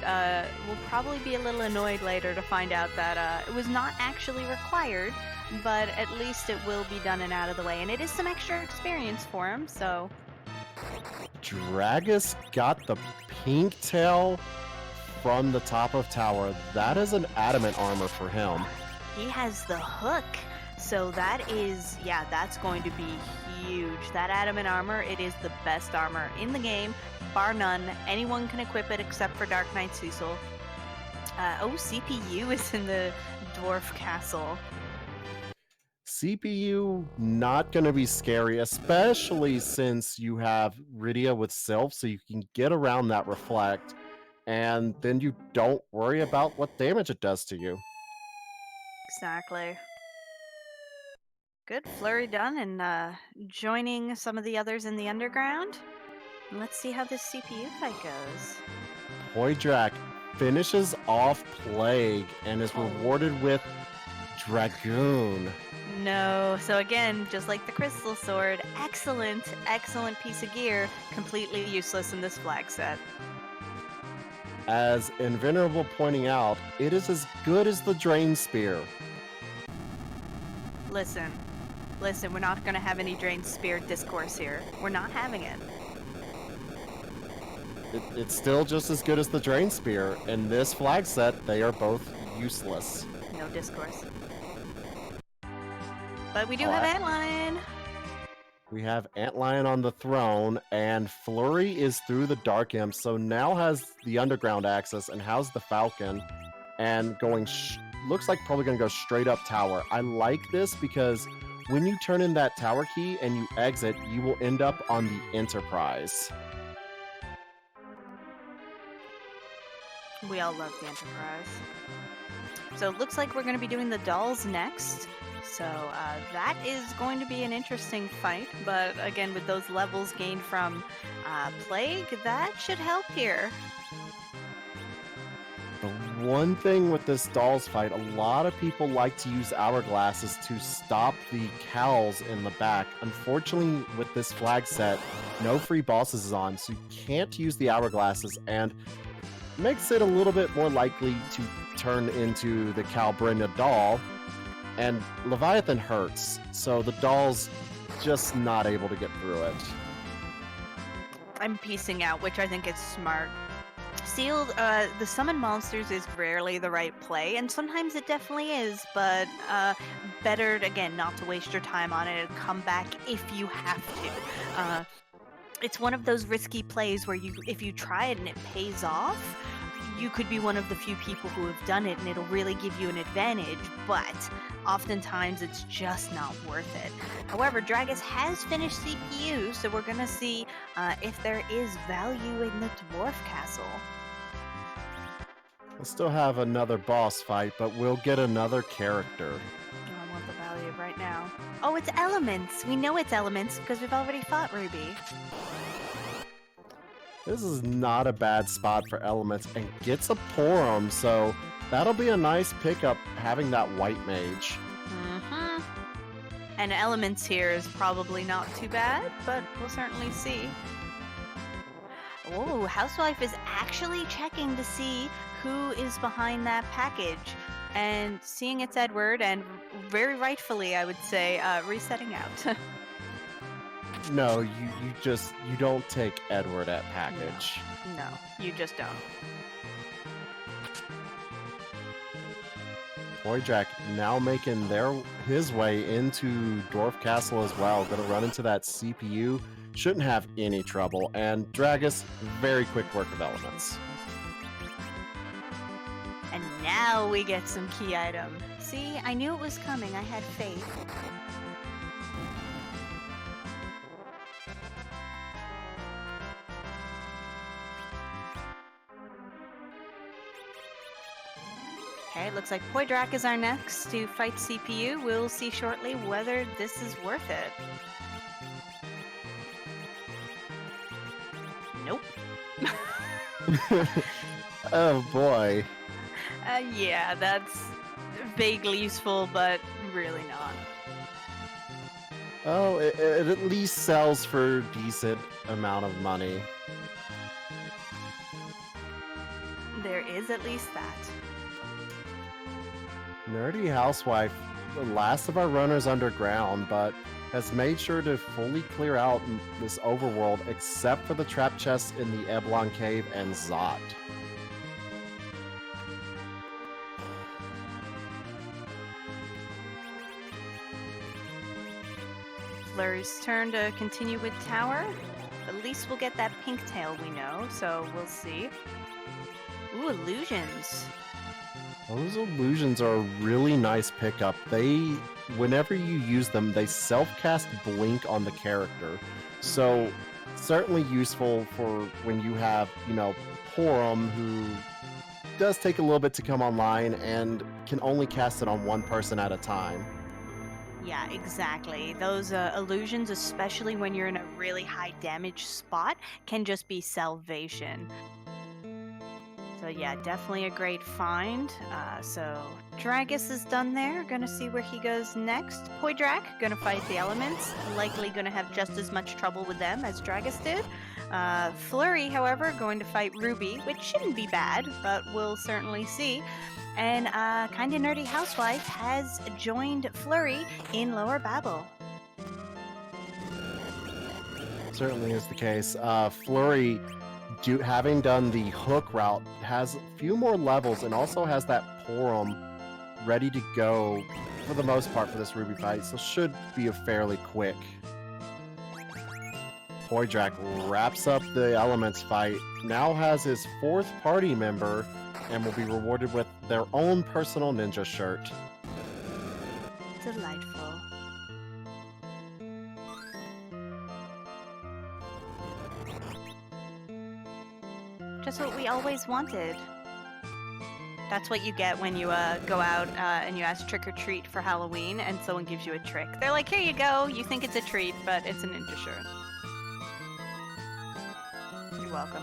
We'll probably be a little annoyed later to find out that it was not actually required, but at least it will be done and out of the way, and it is some extra experience for him, so... Dragus got the pink tail from the top of tower. That is an adamant armor for him. He has the hook, so that is, yeah, that's going to be huge. That adamant armor, it is the best armor in the game, bar none. Anyone can equip it except for Dark Knight Cecil. CPU is in the Dwarf Castle. CPU not going to be scary, especially since you have Rydia with Sylph, so you can get around that reflect, and then you don't worry about what damage it does to you. Exactly. Good flurry done, and joining some of the others in the underground. And let's see how this CPU fight goes. Poidrak finishes off Plague and is rewarded with Dragoon. No. So again, just like the crystal sword, excellent piece of gear, completely useless in this flag set. As Invenerable pointing out, it is as good as the Drain Spear. Listen, we're not gonna have any Drain Spear discourse here. We're not having it. It's still just as good as the Drain Spear. In this flag set, they are both useless. No discourse. But we do have Antlion. We have Antlion on the throne, and Flurry is through the Dark Imp, so now has the underground access and has the Falcon, and going looks like probably going to go straight up tower. I like this because when you turn in that tower key and you exit, you will end up on the Enterprise. We all love the Enterprise. So it looks like we're going to be doing the dolls next. So that is going to be an interesting fight. But again, with those levels gained from Plague, that should help here. The one thing with this dolls fight, a lot of people like to use hourglasses to stop the cows in the back. Unfortunately, with this flag set, no free bosses is on, so you can't use the hourglasses, and makes it a little bit more likely to turn into the Cal Brenda doll. And Leviathan hurts, so the doll's just not able to get through it. I'm piecing out, which I think is smart. Sealed, the summon monsters is rarely the right play, and sometimes it definitely is, but better, again, not to waste your time on it and come back if you have to. It's one of those risky plays where if you try it and it pays off, you could be one of the few people who have done it and it'll really give you an advantage, but oftentimes it's just not worth it. However, Dragus has finished CPU, so we're gonna see if there is value in the Dwarf Castle. We'll still have another boss fight, but we'll get another character. I want the value right now. Oh, it's Elements! We know it's Elements because we've already fought Ruby. This is not a bad spot for Elements, and gets a Porum, so that'll be a nice pickup having that white mage. Mm-hmm. And Elements here is probably not too bad, but we'll certainly see. Oh, Housewife is actually checking to see who is behind that package, and seeing it's Edward, and very rightfully, I would say, resetting out. No, you don't take Edward at package. No, you just don't. Poydrak now making his way into Dwarf Castle as well. Gonna run into that CPU. Shouldn't have any trouble. And Dragus, very quick work of Elements. And now we get some key item. See, I knew it was coming. I had faith. Okay, looks like Poydrak is our next to fight CPU. We'll see shortly whether this is worth it. Nope. Oh boy. Yeah, that's vaguely useful, but really not. Oh, it at least sells for a decent amount of money. There is at least that. Nerdy Housewife, the last of our runners underground, but has made sure to fully clear out this overworld except for the trap chests in the Eblon Cave and Zot. Flurry's turn to continue with Tower. At least we'll get that pink tail we know, so we'll see. Ooh, illusions. Those illusions are a really nice pickup. Whenever you use them, they self-cast blink on the character. So, certainly useful for when you have, Porum, who does take a little bit to come online and can only cast it on one person at a time. Yeah, exactly. Those illusions, especially when you're in a really high damage spot, can just be salvation. So yeah, definitely a great find. So Dragus is done there. Gonna see where he goes next. Poydrak gonna fight the elements. Likely gonna have just as much trouble with them as Dragus did. Flurry, however, going to fight Ruby, which shouldn't be bad, but we'll certainly see. And Kinda Nerdy Housewife has joined Flurry in Lower Babel. Certainly is the case. Flurry, having done the hook route, has a few more levels and also has that Porum ready to go for the most part for this Ruby fight, so should be a fairly quick. Poydrak wraps up the Elements fight, now has his 4th party member, and will be rewarded with their own personal ninja shirt. Delightful. Just what we always wanted. That's what you get when you go out and you ask trick or treat for Halloween and someone gives you a trick. They're like, here you go. You think it's a treat, but it's a ninja shirt. You're welcome.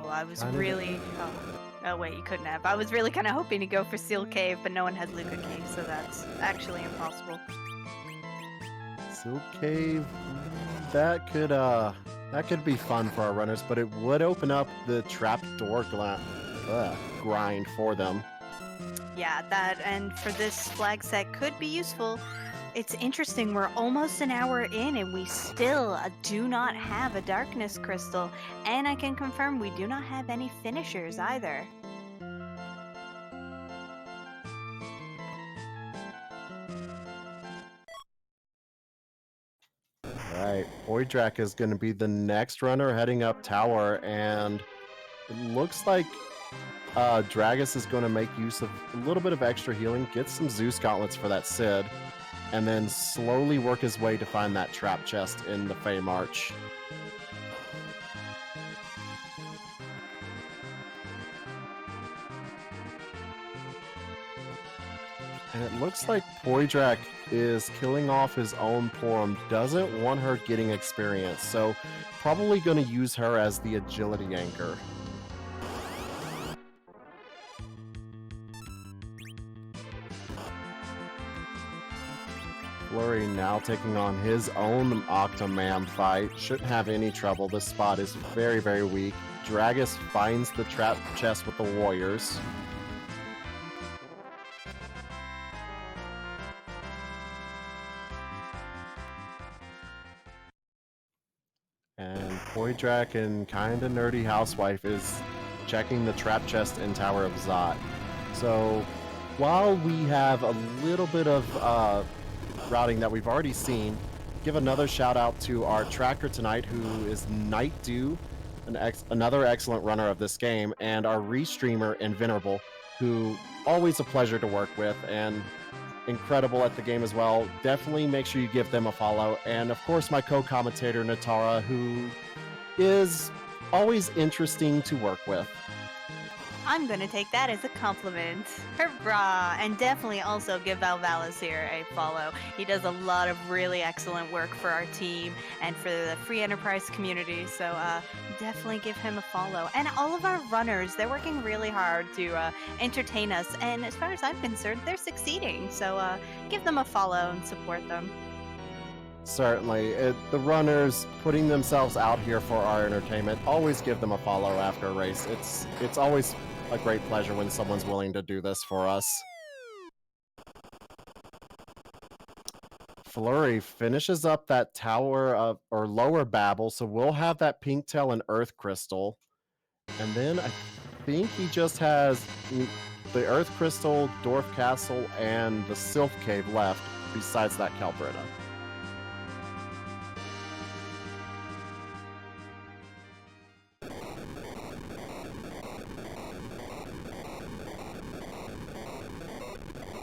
Oh, I was really... Oh, wait, you couldn't have. I was really kind of hoping to go for Sylph Cave, but no one has Luca Cave, so that's actually impossible. Sylph Cave, that could be fun for our runners, but it would open up the trapdoor grind for them. Yeah, that, and for this flag set could be useful. It's interesting, we're almost an hour in and we still do not have a darkness crystal, and I can confirm we do not have any finishers either. Alright, Poydrak is going to be the next runner heading up tower, and it looks like Dragus is going to make use of a little bit of extra healing, get some Zeus gauntlets for that Sid, and then slowly work his way to find that trap chest in the Fey March. And it looks like Poydrak is killing off his own Porum, doesn't want her getting experience, so probably going to use her as the agility anchor. Flurry now taking on his own Octomam fight. Shouldn't have any trouble. This spot is very, very weak. Dragus finds the trap chest with the warriors. And Poydrak and Kinda Nerdy Housewife is checking the trap chest in Tower of Zot. So while we have a little bit of routing that we've already seen, give another shout out to our tracker tonight, who is Night Dew, another excellent runner of this game, and our restreamer Invenerable, who always a pleasure to work with and incredible at the game as well. Definitely make sure you give them a follow. And of course my co-commentator Natara, who is always interesting to work with. I'm gonna take that as a compliment. Hurrah! And definitely also give Valvalis here a follow. He does a lot of really excellent work for our team and for the free enterprise community, so definitely give him a follow. And all of our runners, they're working really hard to entertain us, and as far as I'm concerned, they're succeeding, so give them a follow and support them. Certainly. The runners putting themselves out here for our entertainment, always give them a follow after a race. It's always a great pleasure when someone's willing to do this for us. Flurry finishes up that tower of, or lower Babel, so we'll have that pink tail and earth crystal. And then I think he just has the earth crystal, Dwarf Castle, and the Sylph Cave left, besides that Calbretta.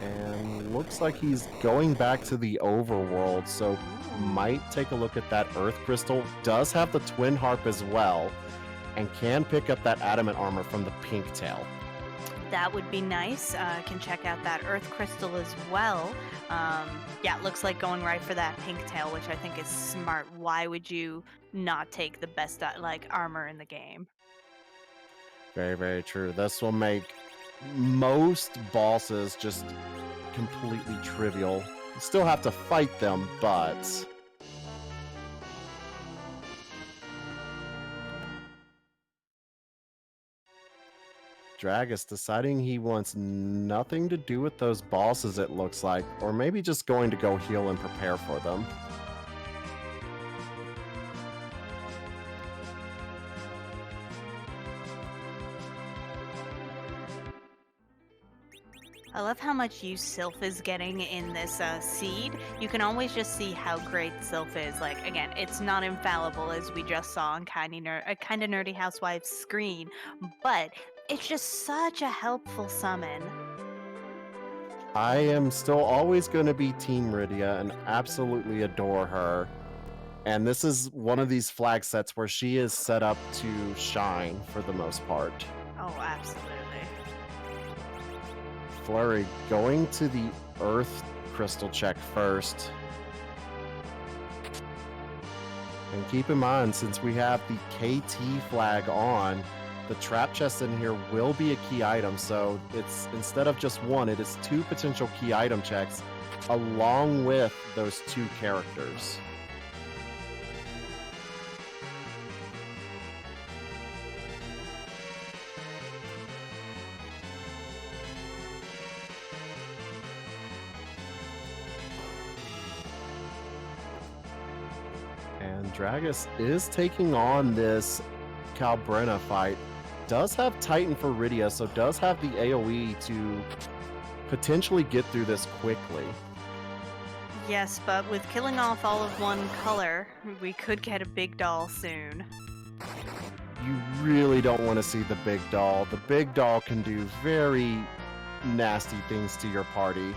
And looks like he's going back to the overworld, so might take a look at that earth crystal. Does have the twin harp as well, and can pick up that adamant armor from the pink tail. That would be nice. Can check out that Earth Crystal as well. Yeah, it looks like going right for that pink tail, which I think is smart. Why would you not take the best like armor in the game? Very, very true. This will make most bosses just completely trivial. You still have to fight them, but Dragus deciding he wants nothing to do with those bosses, it looks like, or maybe just going to go heal and prepare for them. I love how much use Sylph is getting in this seed. You can always just see how great Sylph is. Like, again, it's not infallible, as we just saw on Kinda Nerdy Housewife's screen, but it's just such a helpful summon. I am still always going to be Team Rydia and absolutely adore her. And this is one of these flag sets where she is set up to shine for the most part. Oh, absolutely. Flurry going to the Earth Crystal check first. And keep in mind, since we have the KT flag on, the trap chest in here will be a key item. So it's, instead of just one, it is 2 potential key item checks along with those 2 characters. And Dragus is taking on this Calbrenna fight. Does have Titan for Rydia, so does have the AoE to potentially get through this quickly. Yes, but with killing off all of one color, we could get a big doll soon. You really don't want to see the big doll. The big doll can do very nasty things to your party.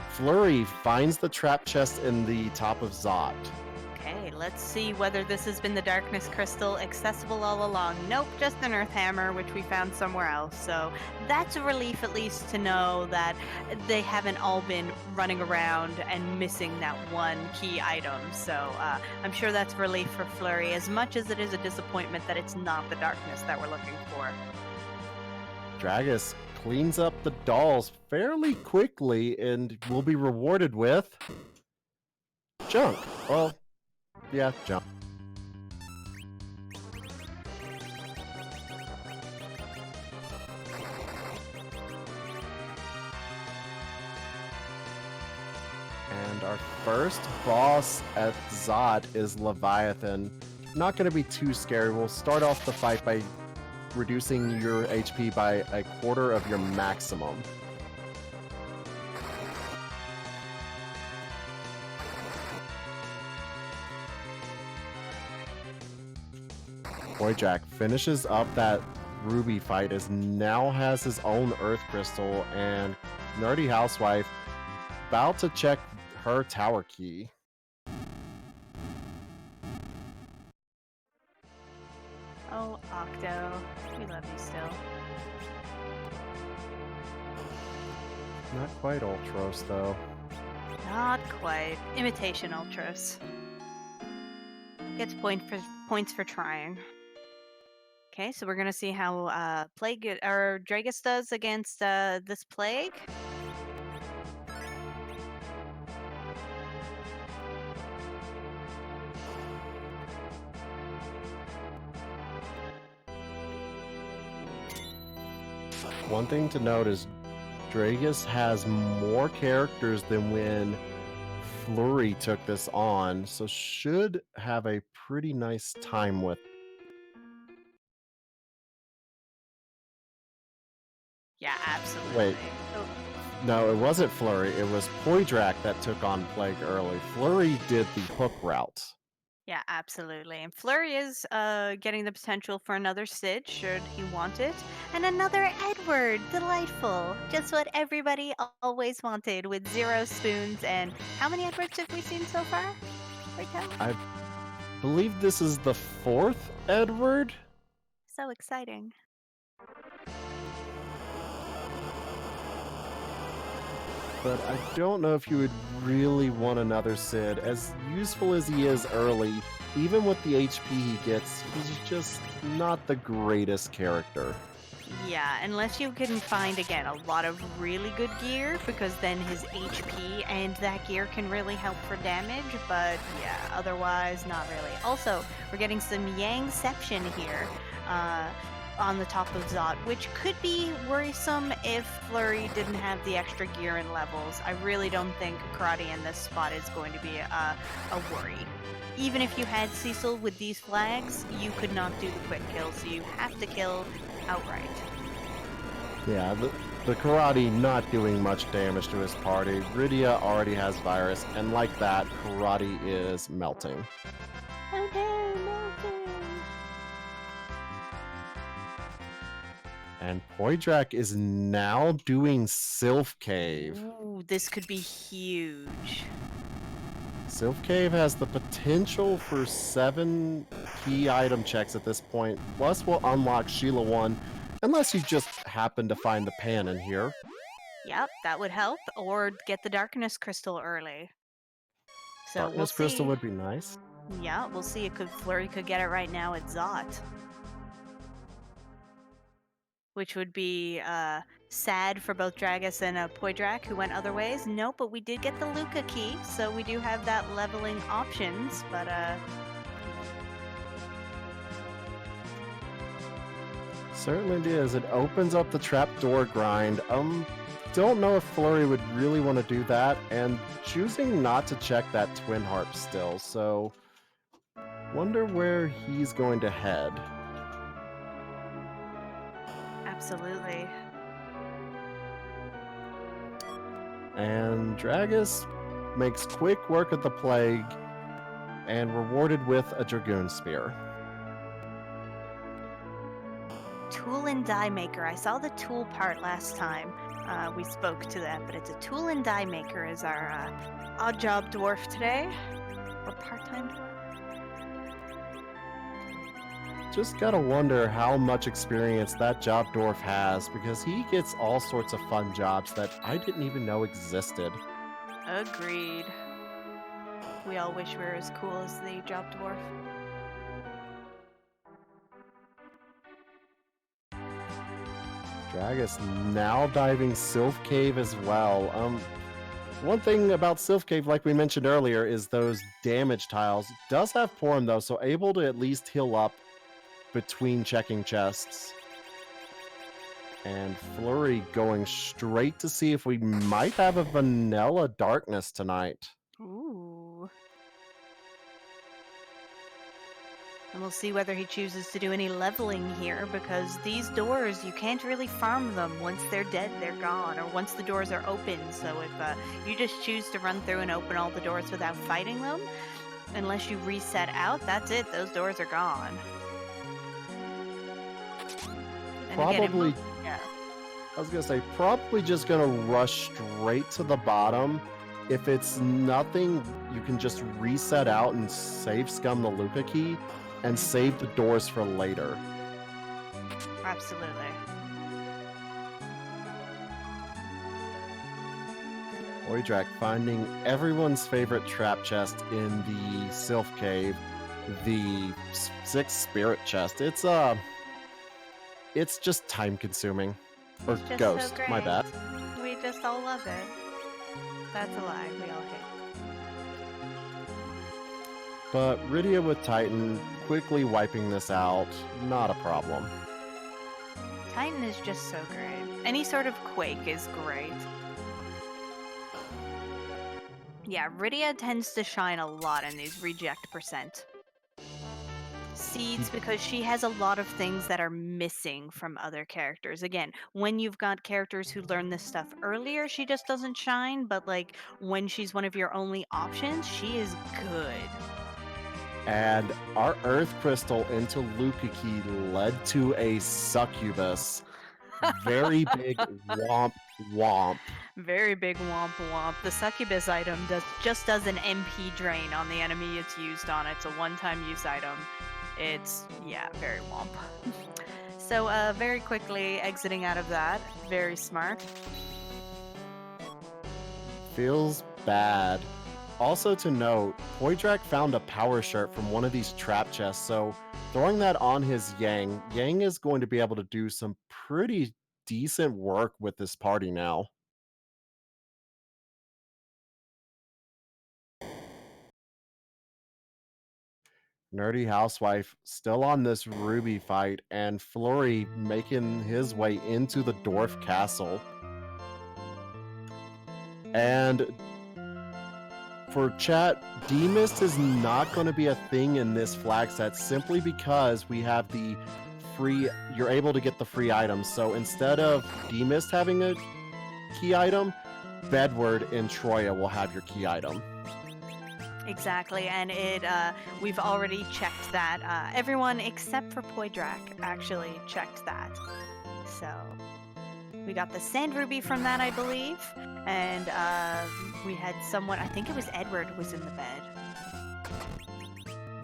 Flurry finds the trap chest in the top of Zot. Okay, let's see whether this has been the Darkness Crystal accessible all along. Nope, just an Earth Hammer, which we found somewhere else. So that's a relief, at least, to know that they haven't all been running around and missing that one key item. So I'm sure that's a relief for Flurry, as much as it is a disappointment that it's not the Darkness that we're looking for. Dragus cleans up the dolls fairly quickly and will be rewarded with junk. Well, yeah, jump. And our first boss at Zod is Leviathan. Not going to be too scary. We'll start off the fight by reducing your HP by 1/4 of your maximum. Boyjack finishes up that Ruby fight, as now has his own Earth Crystal, and Nerdy Housewife about to check her tower key. Oh, Octo, we love you still. Not quite Ultros, though. Not quite. Imitation Ultros. Gets points for trying. Okay, so we're gonna see how Plague or Dragus does against this Plague. One thing to note is Dragus has more characters than when Flurry took this on, so should have a pretty nice time with. Yeah, absolutely. Wait. Oh. No, it wasn't Flurry. It was Poydrak that took on Plague early. Flurry did the hook route. Yeah, absolutely. And Flurry is getting the potential for another Sid, should he want it. And another Edward. Delightful. Just what everybody always wanted, with 0 spoons. And how many Edwards have we seen so far? Right now? I believe this is the 4th Edward. So exciting. but I don't know if you would really want another Sid. As useful as he is early, even with the HP he gets, he's just not the greatest character. Yeah, unless you can find, again, a lot of really good gear, because then his HP and that gear can really help for damage, but yeah, otherwise, not really. Also, we're getting some Yangception here on the top of Zot, which could be worrisome if Flurry didn't have the extra gear and levels. I really don't think Karate in this spot is going to be a worry. Even if you had Cecil with these flags, you could not do the quick kill, so you have to kill outright. Yeah, the Karate not doing much damage to his party. Rydia already has virus, and like that, Karate is melting. Oh no, melting! And Poydrak is now doing Sylph Cave. Ooh, this could be huge. Sylph Cave has the potential for 7 key item checks at this point, plus will unlock Sheila 1, unless you just happen to find the pan in here. Yep, that would help, or get the Darkness Crystal early. So Darkness we'll Crystal see. would be nice. Yeah, we'll see. Flurry could get it right now at Zot. Which would be sad for both Dragus and Poydrak, who went other ways. No, but we did get the Luca key, so we do have that leveling options, but Certainly is. It opens up the trapdoor grind. Don't know if Flurry would really want to do that, and choosing not to check that Twin Harp still, so wonder where he's going to head. absolutely. And Dragus makes quick work of the Plague and rewarded with a Dragoon Spear. Tool and Die Maker. I saw the tool part last time. We spoke to that, but it's a Tool and Die Maker is our odd job dwarf today. Or part-time dwarf. Just gotta wonder how much experience that job dwarf has, because he gets all sorts of fun jobs that I didn't even know existed. Agreed. We all wish we were as cool as the job dwarf. Dragus now diving Sylph Cave as well. One thing about Sylph Cave, like we mentioned earlier, is those damage tiles. It does have Porum though, so able to at least heal up between checking chests. And Flurry going straight to see if we might have a vanilla darkness tonight. Ooh. And we'll see whether he chooses to do any leveling here, because these doors, you can't really farm them. Once they're dead, they're gone, or once the doors are open. So if you just choose to run through and open all the doors without fighting them, unless you reset out, that's it. Those doors are gone. And Probably, again, yeah. I was gonna say, probably just gonna rush straight to the bottom. If it's nothing, you can just reset out and save scum the Luca key and save the doors for later. Absolutely. Poydrak finding everyone's favorite trap chest in the Sylph Cave, the 6th spirit chest. It's just time consuming. Or It's just ghost, so my great. bad. We just all love it. That's a lie. We all hate But Rydia with Titan quickly wiping this out, not a problem. it. Titan is just so great. Any sort of Quake is great. Yeah, Rydia tends to shine a lot in these reject percent. Seeds, because she has a lot of things that are missing from other characters. Again, when you've got characters who learn this stuff earlier, she just doesn't shine, but like when she's one of your only options, she is good. And our Earth Crystal into Luca Key led to a succubus. Very big womp womp. Very big womp womp. The succubus item just does an MP drain on the enemy it's used on. It's a one-time use item. It's, yeah, very womp. So, very quickly exiting out of that. Very smart. Feels bad. Also to note, Poydrak found a power shirt from one of these trap chests, so throwing that on his Yang is going to be able to do some pretty decent work with this party now. Nerdy Housewife still on this Ruby fight, and Flurry making his way into the Dwarf Castle. And for chat, demist is not going to be a thing in this flag set simply because we have the free, you're able to get the free items. So instead of demist having a key item, Bedward and Troya will have your key item. Exactly, and we've already checked that. Everyone except for Poydrak actually checked that. So we got the Sand Ruby from that, I believe, and we had someone, I think it was Edward, was in the bed.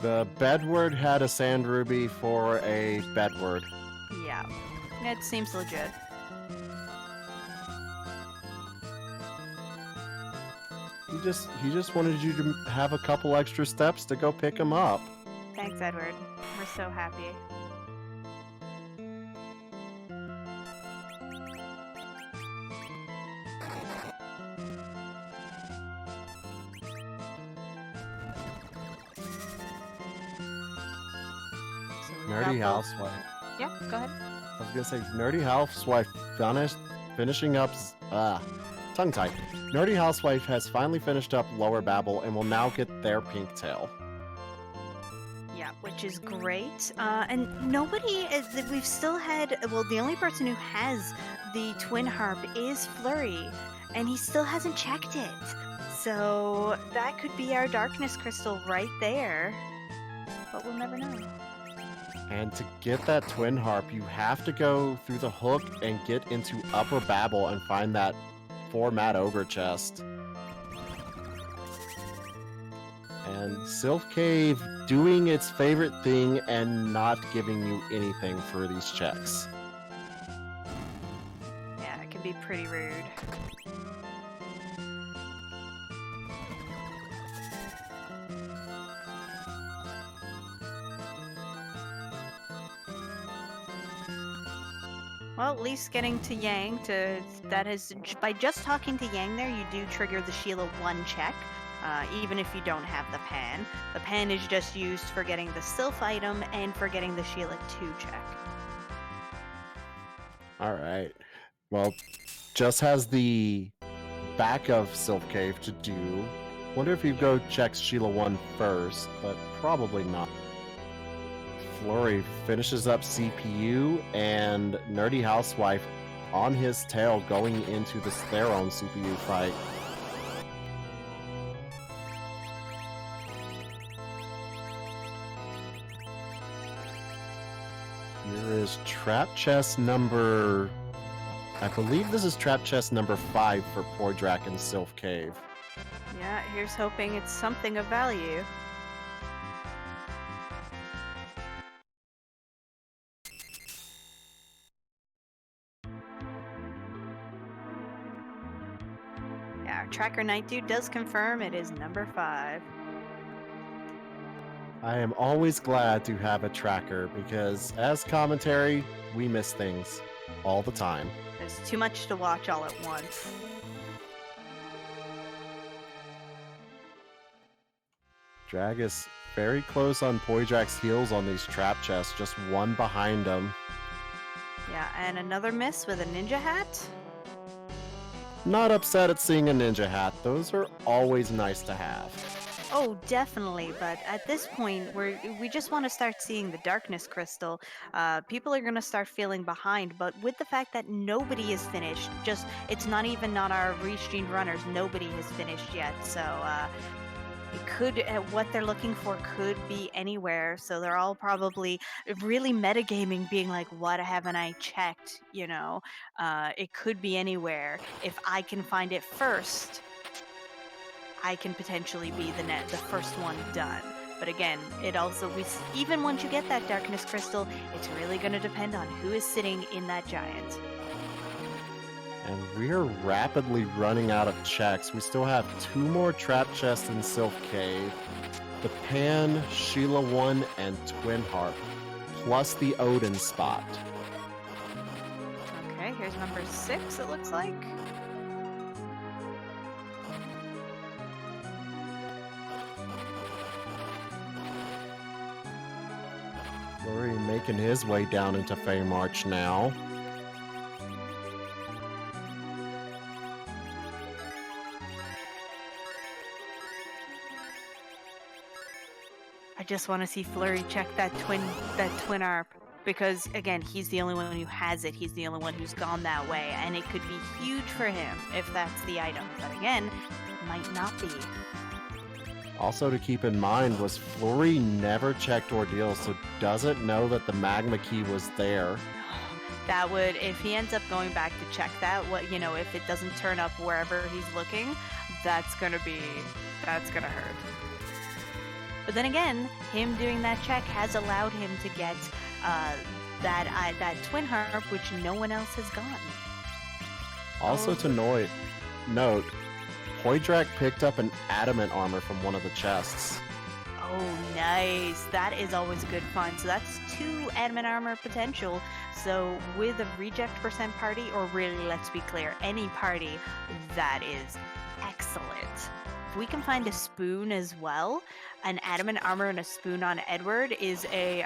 The Bedward had a Sand Ruby for a Bedward. Yeah, it seems legit. He just wanted you to have a couple extra steps to go pick him up. Thanks, Edward. We're so happy. Nerdy Housewife. Yeah, go ahead. I was gonna say Nerdy Housewife finishing up. Tongue-tied. Nerdy Housewife has finally finished up Lower Babel and will now get their pink tail. Yeah, which is great. And nobody is. We've still had. Well, the only person who has the twin harp is Flurry, and he still hasn't checked it. So that could be our darkness crystal right there. But we'll never know. And to get that twin harp, you have to go through the hook and get into Upper Babel and find that 4 Mad Ogre chest. And Sylph Cave doing its favorite thing and not giving you anything for these checks. Yeah, it can be pretty rude. Well, at least getting to Yang, by just talking to Yang there, you do trigger the Sheila 1 check, even if you don't have the pan. The pan is just used for getting the Sylph item and for getting the Sheila 2 check. Alright. Well, just has the back of Sylph Cave to do. Wonder if you go check Sheila 1 first, but probably not. Flurry finishes up CPU, and Nerdy Housewife on his tail going into their own CPU fight. Here is trap chest number... I believe this is trap chest number 5 for Poydrak and Sylph Cave. Yeah, here's hoping it's something of value. Tracker Night Dude does confirm it is number 5. I am always glad to have a tracker because as commentary, we miss things all the time. There's too much to watch all at once. Drag is very close on Poydrak's heels on these trap chests, just one behind him. Yeah, and another miss with a ninja hat. Not upset at seeing a ninja hat. Those are always nice to have. Oh, definitely, but at this point, we just want to start seeing the darkness crystal. People are going to start feeling behind, but with the fact that nobody is finished, it's not even on our restreamed runners, nobody has finished yet, so it could, what they're looking for could be anywhere, so they're all probably really metagaming, being like, what haven't I checked, you know? It could be anywhere. If I can find it first, I can potentially be the first one done. But again, it also, even once you get that darkness crystal, it's really going to depend on who is sitting in that giant. And we're rapidly running out of checks. We still have 2 more trap chests in Sylph Cave. The Pan, Sheila 1, and Twin Harp, plus the Odin spot. Okay, here's number 6, it looks like. Flurry making his way down into Feymarch now. I just want to see Flurry check that twin arp, because again, he's the only one who has it. He's the only one who's gone that way, and it could be huge for him if that's the item. But again, might not be. Also to keep in mind was Flurry never checked Ordeals, so doesn't know that the magma key was there. That would, if he ends up going back to check that, if it doesn't turn up wherever he's looking, that's gonna hurt. But then again, him doing that check has allowed him to get that twin harp, which no one else has gotten. Also to note, Poydrak picked up an adamant armor from one of the chests. Oh, nice. That is always good fun. So that's 2 adamant armor potential. So with a reject percent party, or really, let's be clear, any party, that is excellent. If we can find a spoon as well, an adamant armor and a spoon on Edward is a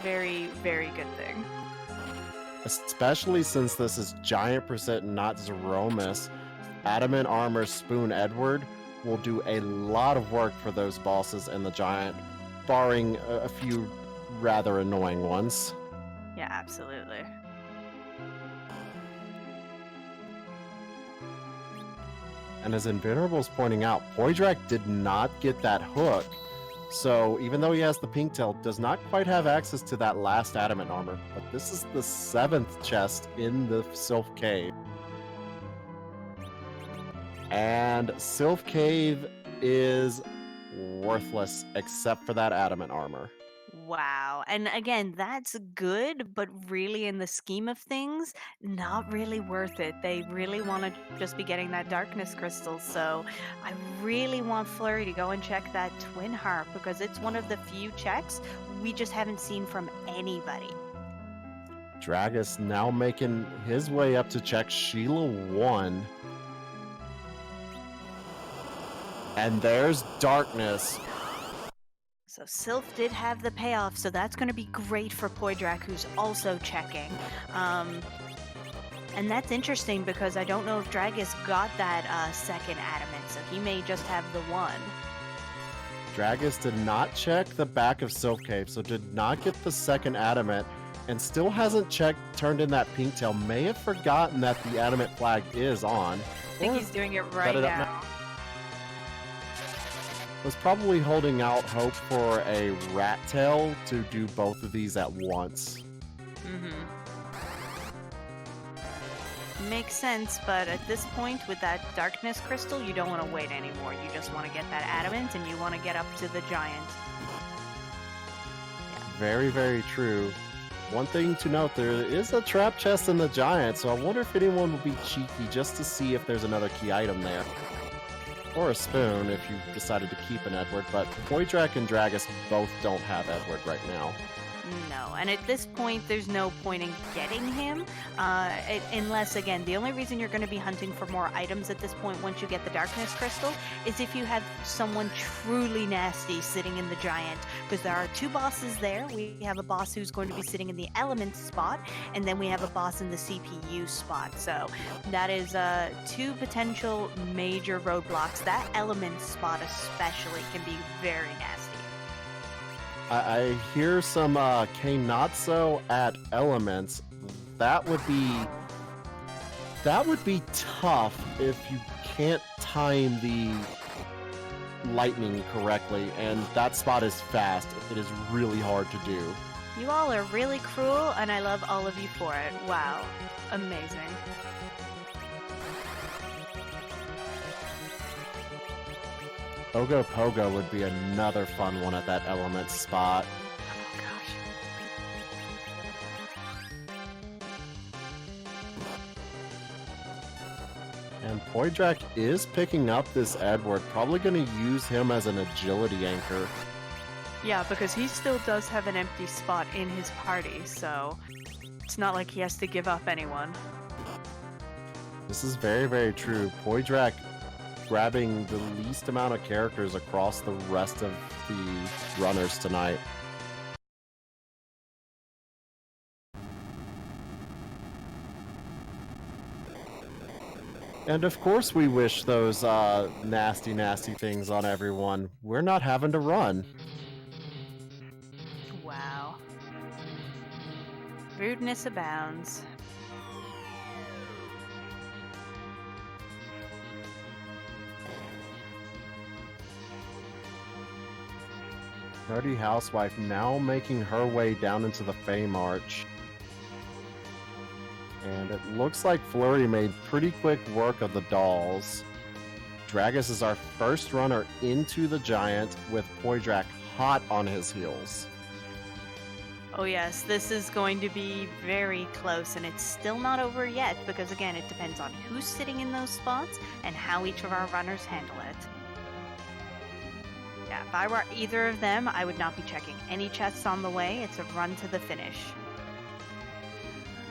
very, very good thing. Especially since this is giant percent and not Zeromus, adamant armor spoon Edward will do a lot of work for those bosses in the giant, barring a few rather annoying ones. Yeah, absolutely. And as Invenerable's pointing out, Poydrak did not get that hook, so even though he has the pink tail, does not quite have access to that last adamant armor. But this is the 7th chest in the Sylph Cave. And Sylph Cave is worthless except for that adamant armor. Wow. And again, that's good, but really in the scheme of things, not really worth it. They really want to just be getting that darkness crystal. So I really want Flurry to go and check that twin harp, because it's one of the few checks we just haven't seen from anybody. Dragus now making his way up to check Sheila 1. And there's darkness. So Sylph did have the payoff, so that's going to be great for Poydrak, who's also checking. And that's interesting because I don't know if Dragus got that second adamant, so he may just have the one. Dragus did not check the back of Sylph Cave, so did not get the second adamant, and still hasn't turned in that pink tail. May have forgotten that the adamant flag is on. I think he's doing it right now. Was probably holding out hope for a rat tail to do both of these at once. Makes sense, but at this point with that darkness crystal, you don't want to wait anymore. You just want to get that adamant and you want to get up to the giant. Yeah. Very, very true. One thing to note, there is a trap chest in the giant, so I wonder if anyone will be cheeky just to see if there's another key item there. Or a spoon if you decided to keep an Edward, but Poydrak and Dragus both don't have Edward right now. No, and at this point, there's no point in getting him, unless, again, the only reason you're going to be hunting for more items at this point once you get the Darkness Crystal is if you have someone truly nasty sitting in the Giant, because there are 2 bosses there. We have a boss who's going to be sitting in the Element spot, and then we have a boss in the CPU spot, so that is 2 potential major roadblocks. That Element spot especially can be very nasty. I hear some K-Natso at Elements. That would be tough if you can't time the lightning correctly, and that spot is fast. It is really hard to do. You all are really cruel, and I love all of you for it. Wow. Amazing. Ogo Pogo would be another fun one at that element spot. Oh gosh. And Poydrak is picking up this Edward, probably going to use him as an agility anchor. Yeah, because he still does have an empty spot in his party, so it's not like he has to give up anyone. This is very, very true. Poydrak grabbing the least amount of characters across the rest of the runners tonight. And of course we wish those nasty, nasty things on everyone. We're not having to run. Wow. Rudeness abounds. Nerdy Housewife now making her way down into the Fame Arch. And it looks like Flurry made pretty quick work of the dolls. Dragus is our first runner into the Giant with Poydrak hot on his heels. Oh yes, this is going to be very close, and it's still not over yet because again, it depends on who's sitting in those spots and how each of our runners handle it. Yeah, if I were either of them, I would not be checking any chests on the way. It's a run to the finish.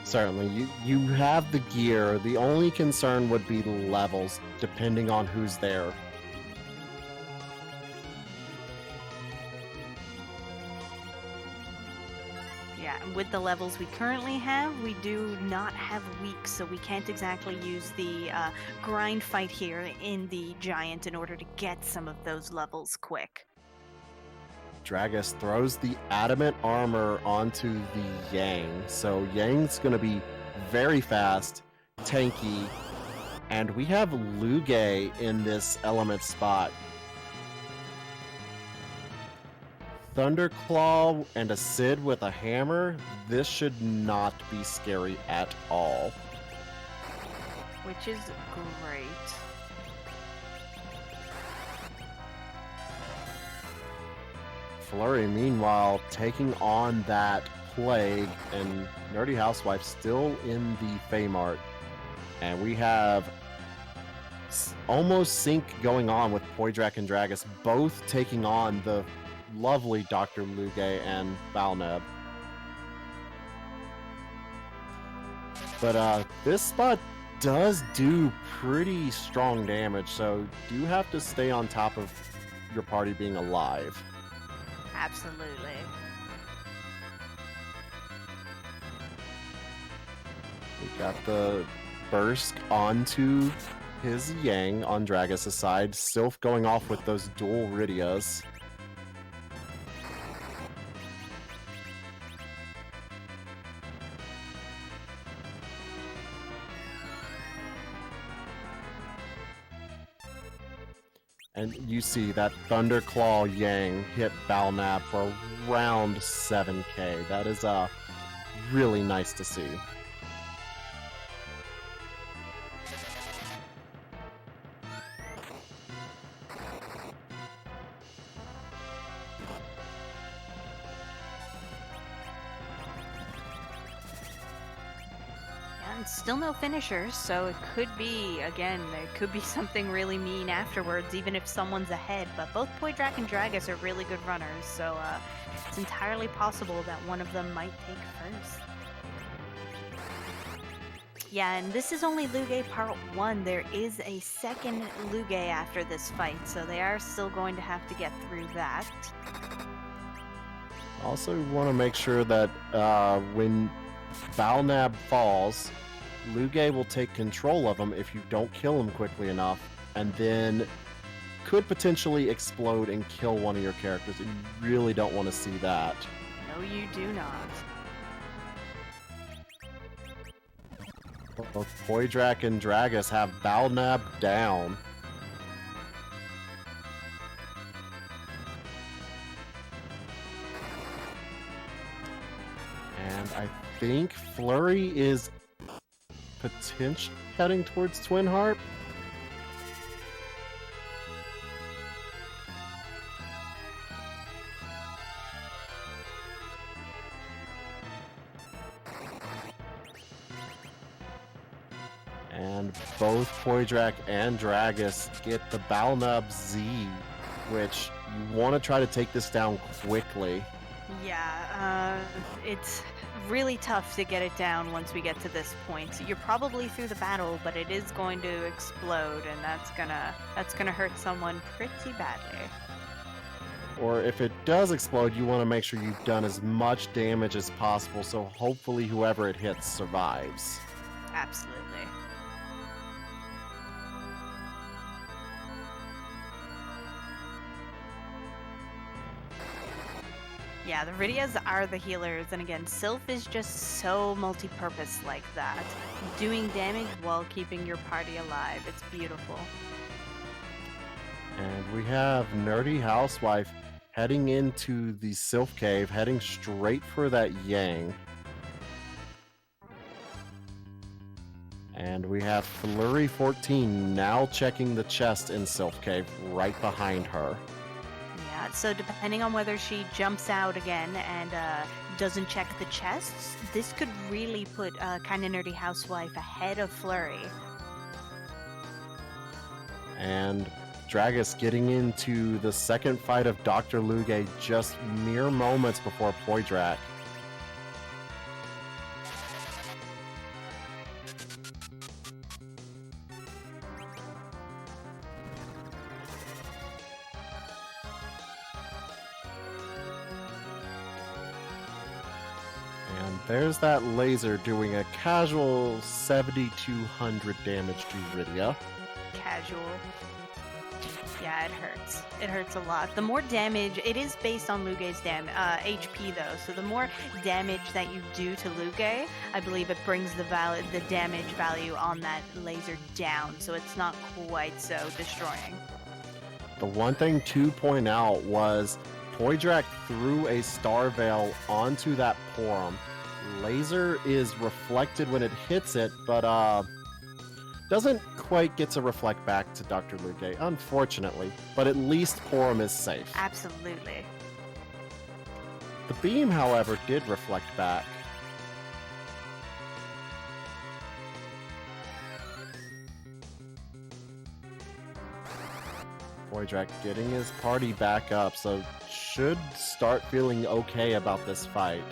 Certainly, you have the gear. The only concern would be levels, depending on who's there. Yeah, and with the levels we currently have, we do not have weeks, so we can't exactly use the grind fight here in the Giant in order to get some of those levels quick. Dragus throws the adamant armor onto the Yang. So Yang's going to be very fast, tanky, and we have Luge in this element spot. Thunderclaw and a Sid with a hammer. This should not be scary at all. Which is great. Flurry, meanwhile, taking on that Plague, and Nerdy Housewife still in the Fame Art. And we have almost sync going on with Poydrak and Dragus, both taking on the lovely Dr. Luge and Balneb. But this spot does do pretty strong damage, so do have to stay on top of your party being alive. Absolutely. We got the burst onto his Yang on Dragus' side. Sylph going off with those dual Rydias. And you see that Thunderclaw Yang hit Balnab for around 7k. That is really nice to see. And still no finishers, so it could be, again, there could be something really mean afterwards, even if someone's ahead. But both Poydrak and Dragus are really good runners, so it's entirely possible that one of them might take first. Yeah, and this is only Luge Part 1. There is a second Luge after this fight, so they are still going to have to get through that. Also want to make sure that when Balnab falls, Luge will take control of him if you don't kill him quickly enough, and then could potentially explode and kill one of your characters. You really don't want to see that. No, you do not. Both Poydrak and Dragus have Balnab down. And I think Flurry is potentially heading towards Twin Harp. And both Poidrak and Dragus get the Balnub Z, which you want to try to take this down quickly. Yeah, it's really tough to get it down once we get to this point. You're probably through the battle, but it is going to explode, and that's gonna hurt someone pretty badly. Or if it does explode, you want to make sure you've done as much damage as possible, so hopefully whoever it hits survives. Absolutely. Yeah, the Viridias are the healers, and again, Sylph is just so multi-purpose like that. Doing damage while keeping your party alive. It's beautiful. And we have Nerdy Housewife heading into the Sylph Cave, heading straight for that Yang. And we have Flurry 14 now checking the chest in Sylph Cave right behind her. Yeah, so depending on whether she jumps out again and doesn't check the chests, this could really put Kinda Nerdy Housewife ahead of Flurry. And Dragus getting into the second fight of Dr. Luge just mere moments before Poidrak. And there's that laser doing a casual 7,200 damage to Rydia. Casual. Yeah, it hurts. It hurts a lot. The more damage, it is based on Luge's HP though, so the more damage that you do to Luge, I believe it brings the damage value on that laser down, so it's not quite so destroying. The one thing to point out was Poidrak threw a Star Veil onto that Porum. Laser is reflected when it hits it, but doesn't quite get to reflect back to Dr. Luge, unfortunately. But at least Porum is safe. Absolutely. The beam, however, did reflect back. Poidrak getting his party back up, so should start feeling okay about this fight.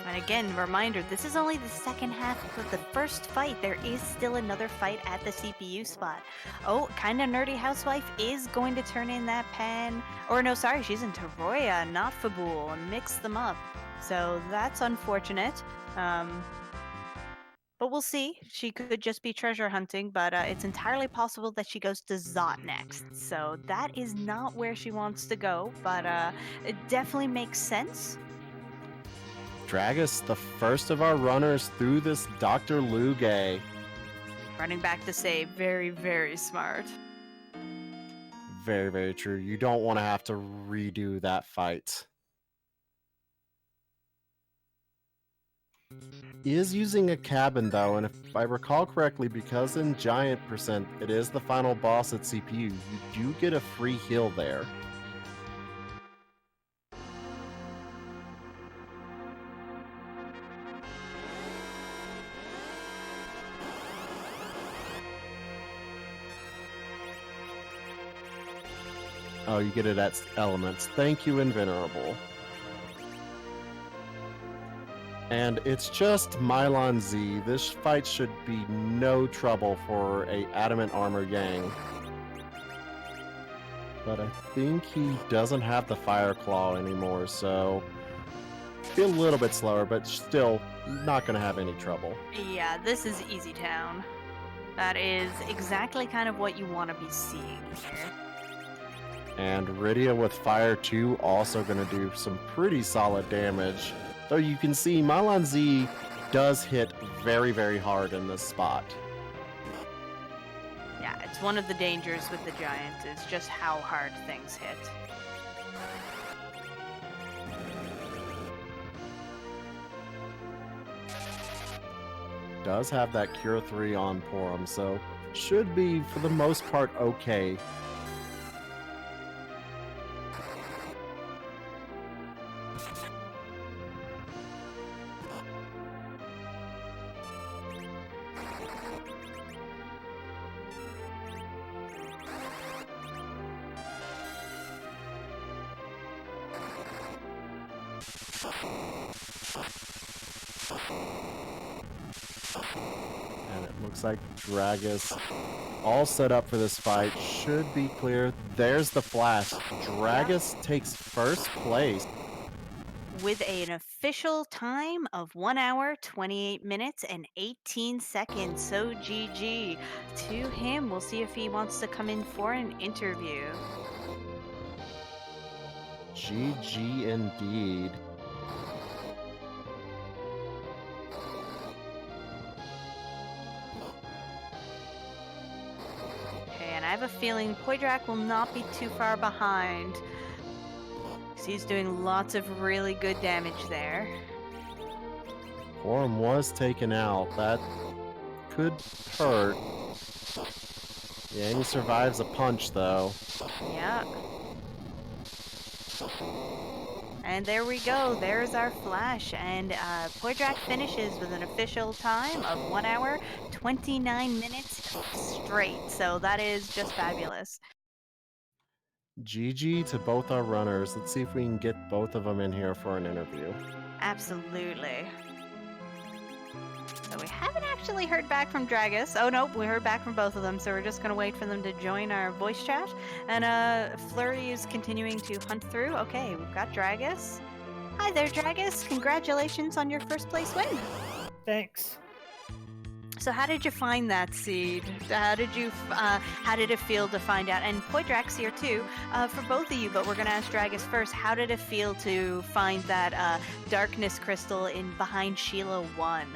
And again, reminder, this is only the second half of the first fight. There is still another fight at the CPU spot. Oh, Kinda Nerdy Housewife is going to turn in that Pan. Or no, sorry, she's in Taroya, not Fabul, and mix them up. So that's unfortunate. But we'll see. She could just be treasure hunting, but it's entirely possible that she goes to Zot next. So that is not where she wants to go, but it definitely makes sense. Dragus, the first of our runners through this Dr. Luge. Running back to save. Very, very smart. Very, very true. You don't want to have to redo that fight. Is using a cabin though, and if I recall correctly, because in Giant Percent it is the final boss at CPU, you do get a free heal there. Oh, you get it at Elements. Thank you, Invenerable. And it's just Mylon Z. This fight should be no trouble for a Adamant Armor Yang. But I think he doesn't have the Fire Claw anymore, so be a little bit slower, but still not going to have any trouble. Yeah, this is Easy Town. That is exactly kind of what you want to be seeing here. And Rydia with Fire 2 also going to do some pretty solid damage. Though you can see Mylon Z does hit very, very hard in this spot. Yeah, it's one of the dangers with the Giant is just how hard things hit. Does have that Cure 3 on Porum, so should be, for the most part, okay. And it looks like Dragus all set up for this fight. Should be clear. There's the flash. Dragus takes first place. With an official time of 1 hour, 28 minutes, and 18 seconds. So GG to him. We'll see if he wants to come in for an interview. GG indeed. Okay, and I have a feeling Poydrak will not be too far behind. He's doing lots of really good damage there. Orm was taken out. That could hurt. Yang survives a punch, though. Yeah. And there we go. There's our flash. And Poydrak finishes with an official time of 1 hour, 29 minutes straight. So that is just fabulous. GG to both our runners. Let's see if we can get both of them in here for an interview. Absolutely. So we haven't actually heard back from Dragus. Oh, no, we heard back from both of them, so we're just going to wait for them to join our voice chat. And Flurry is continuing to hunt through. Okay, we've got Dragus. Hi there, Dragus. Congratulations on your first place win. Thanks. So how did you find that seed? How did it feel to find out? And Poydrak's here too, for both of you, but we're gonna ask Dragus first. How did it feel to find that darkness crystal in behind Sheila 1?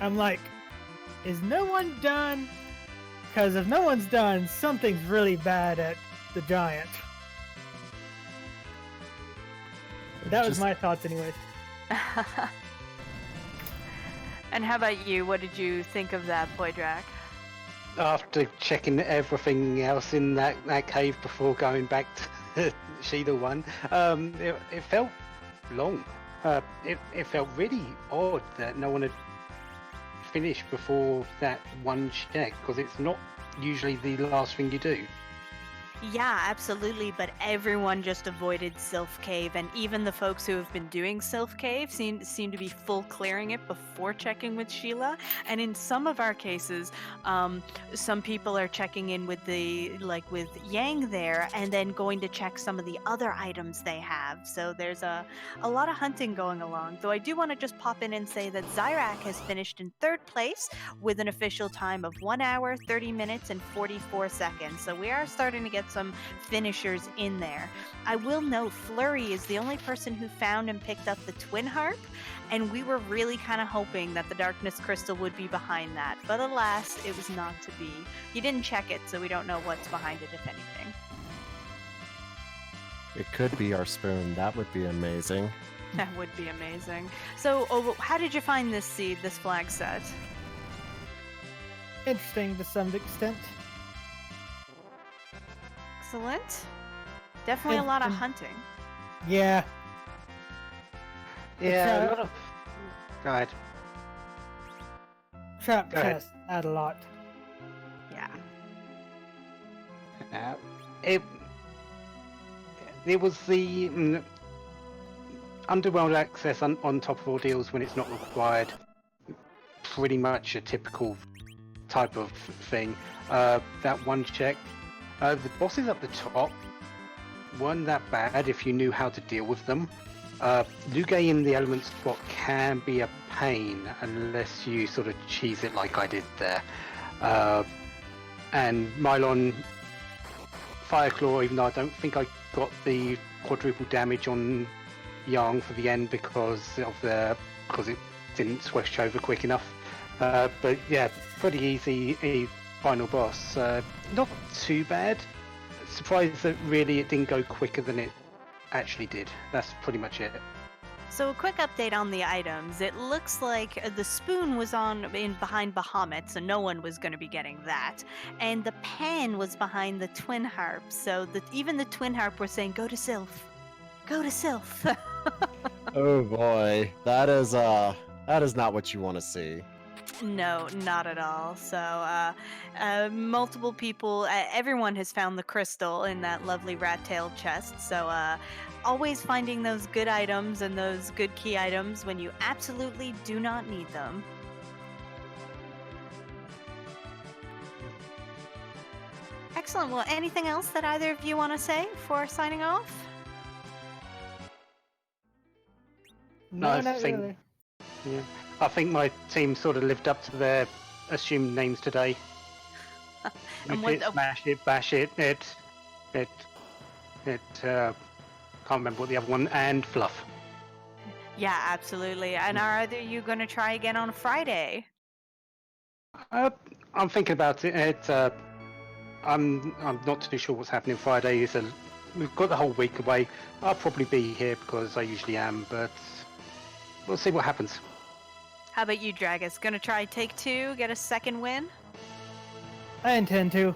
I'm like, is no one done? Because if no one's done, something's really bad at the giant. That was my thoughts anyways. And how about you? What did you think of that, Poydrak? After checking everything else in that cave before going back to Sheila 1, it felt long. It felt really odd that no one had finished before that one check, because it's not usually the last thing you do. Yeah, absolutely, but everyone just avoided Sylph Cave, and even the folks who have been doing Sylph Cave seem to be full clearing it before checking with Sheila. And in some of our cases, some people are checking in with with Yang there, and then going to check some of the other items they have. So there's a lot of hunting going along. Though I do want to just pop in and say that Zyrak has finished in 3rd place with an official time of 1 hour, 30 minutes, and 44 seconds. So we are starting to get some finishers in there. I will note Flurry is the only person who found and picked up the twin harp, and we were really kind of hoping that the darkness crystal would be behind that, but alas, it was not to be. You didn't check it, so we don't know what's behind it, if anything. It could be our spoon. That would be amazing. That would be amazing. So, how did you find this seed, this flag set? Interesting to some extent. Excellent. Definitely a lot of hunting. Yeah. Yeah, a lot of... Go ahead. Trap Go ahead. chests add a lot. Yeah. It was the underworld access on top of ordeals when it's not required. Pretty much a typical type of thing. That one check. The bosses up the top weren't that bad if you knew how to deal with them. Lugay in the element spot can be a pain unless you sort of cheese it like I did there. And Mylon Fireclaw, even though I don't think I got the quadruple damage on Yang for the end because it didn't switch over quick enough. But yeah, pretty easy final boss. Not too bad. Surprised that really it didn't go quicker than it actually did. That's pretty much it. So a quick update on the items. It looks like the spoon was behind Bahamut, so no one was going to be getting that. And the pen was behind the twin harp, so even the twin harp were saying, go to Sylph. Go to Sylph. Oh boy. That is not what you want to see. No, not at all. So, multiple people, everyone has found the crystal in that lovely rat-tailed chest. So, always finding those good items and those good key items when you absolutely do not need them. Excellent. Well, anything else that either of you want to say before signing off? No, I not think- really. Yeah, I think my team sort of lived up to their assumed names today. And Rip what it, the- smash it, bash it, can't remember what the other one, and fluff. Yeah, absolutely. And are either you going to try again on Friday? I'm thinking about it. I'm not too sure what's happening Friday. We've got the whole week away. I'll probably be here because I usually am, but we'll see what happens. How about you, Dragus? Gonna try take two, get a second win? I intend to.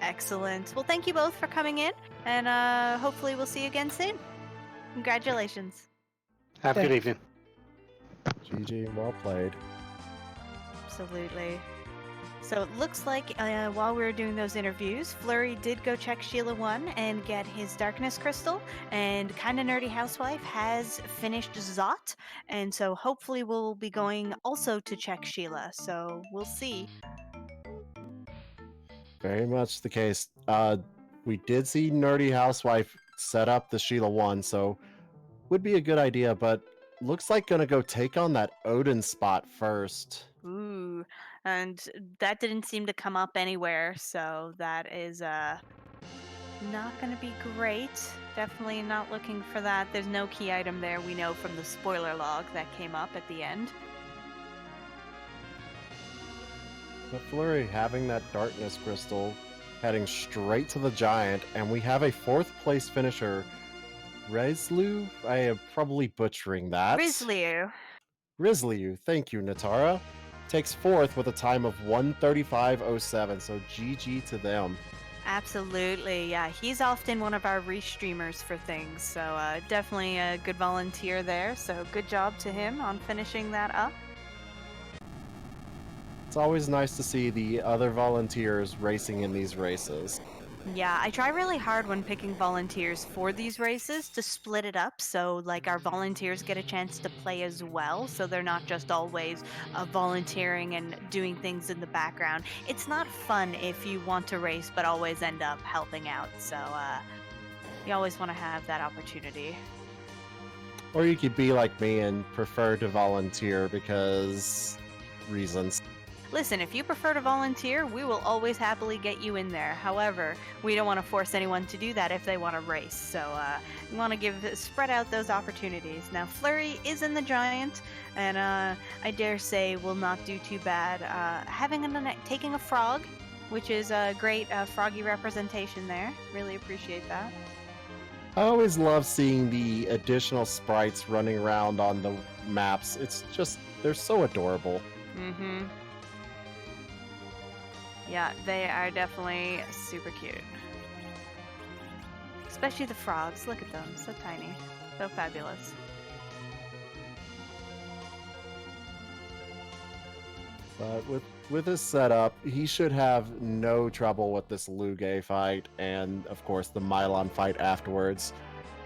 Excellent. Well, thank you both for coming in, and hopefully we'll see you again soon. Congratulations. Have a good Thanks. evening. GG, well played. Absolutely. So it looks like while we were doing those interviews, Flurry did go check Sheila 1 and get his Darkness Crystal, and Kinda Nerdy Housewife has finished Zot, and so hopefully we'll be going also to check Sheila, so we'll see. Very much the case. We did see Nerdy Housewife set up the Sheila 1, so would be a good idea, but looks like gonna go take on that Odin spot first. Ooh, and that didn't seem to come up anywhere, so that is not going to be great. Definitely not looking for that. There's no key item there, we know from the spoiler log that came up at the end. But Flurry having that Darkness Crystal, heading straight to the Giant, and we have a 4th place finisher, Reslu? I am probably butchering that. Rizliu, thank you, Natara. Takes 4th with a time of 1:35:07, so GG to them. Absolutely, yeah. He's often one of our restreamers for things, so definitely a good volunteer there. So good job to him on finishing that up. It's always nice to see the other volunteers racing in these races. Yeah, I try really hard when picking volunteers for these races to split it up so like our volunteers get a chance to play as well, so they're not just always volunteering and doing things in the background. It's not fun if you want to race but always end up helping out, so you always want to have that opportunity. Or you could be like me and prefer to volunteer because reasons. Listen, if you prefer to volunteer, we will always happily get you in there. However, we don't want to force anyone to do that if they want to race. So we want to spread out those opportunities. Now, Flurry is in the Giant, and I dare say will not do too bad. Taking a frog, which is a great froggy representation there. Really appreciate that. I always love seeing the additional sprites running around on the maps. It's just, they're so adorable. Mm-hmm. Yeah, they are definitely super cute. Especially the frogs. Look at them. So tiny. So fabulous. But with his setup, he should have no trouble with this Luge fight and, of course, the Mylon fight afterwards.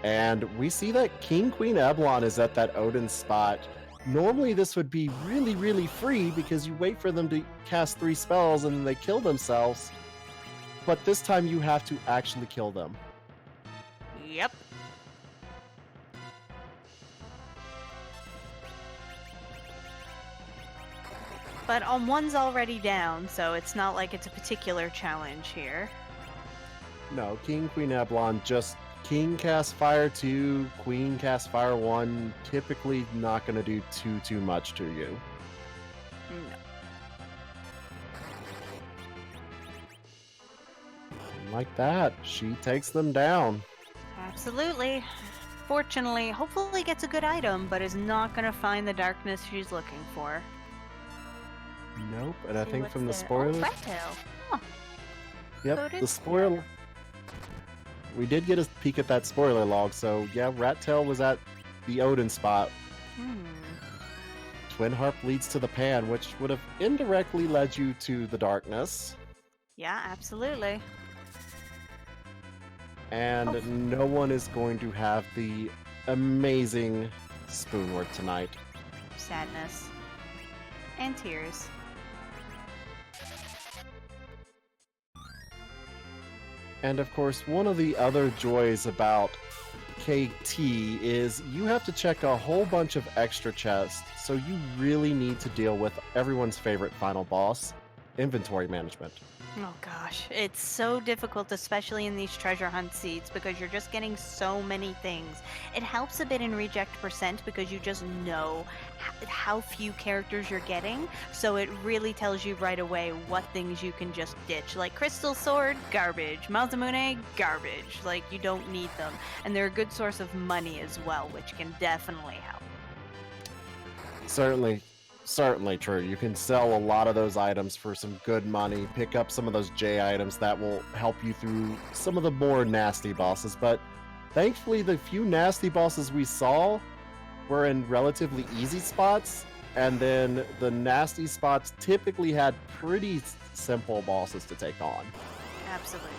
And we see that King Queen Eblon is at that Odin spot. Normally this would be really, really free because you wait for them to cast 3 spells and then they kill themselves. But this time you have to actually kill them. Yep. But one's already down, so it's not like it's a particular challenge here. No, King Queen Eblon just King cast Fire 2, Queen cast Fire 1, typically not going to do too much to you. No. And like that, she takes them down. Absolutely. Fortunately, hopefully gets a good item, but is not going to find the darkness she's looking for. Nope, and I See think what's from the there. spoilers... Oh, rat tail. Huh. So Yep, it the is spoiler... We did get a peek at that spoiler log, so yeah, Rat Tail was at the Odin spot. Twin Harp leads to the pan, which would have indirectly led you to the darkness. Yeah, absolutely. And no one is going to have the amazing spoonwork tonight. Sadness. And tears. And of course, one of the other joys about KT is you have to check a whole bunch of extra chests, so you really need to deal with everyone's favorite final boss, inventory management. Oh gosh, it's so difficult, especially in these treasure hunt seeds, because you're just getting so many things. It helps a bit in reject percent because you just know how few characters you're getting, so it really tells you right away what things you can just ditch. Like Crystal Sword, garbage. Mazamune, garbage. Like, you don't need them. And they're a good source of money as well, which can definitely help. Certainly true. You can sell a lot of those items for some good money, pick up some of those J items that will help you through some of the more nasty bosses, but thankfully the few nasty bosses we saw were in relatively easy spots, and then the nasty spots typically had pretty simple bosses to take on. Absolutely.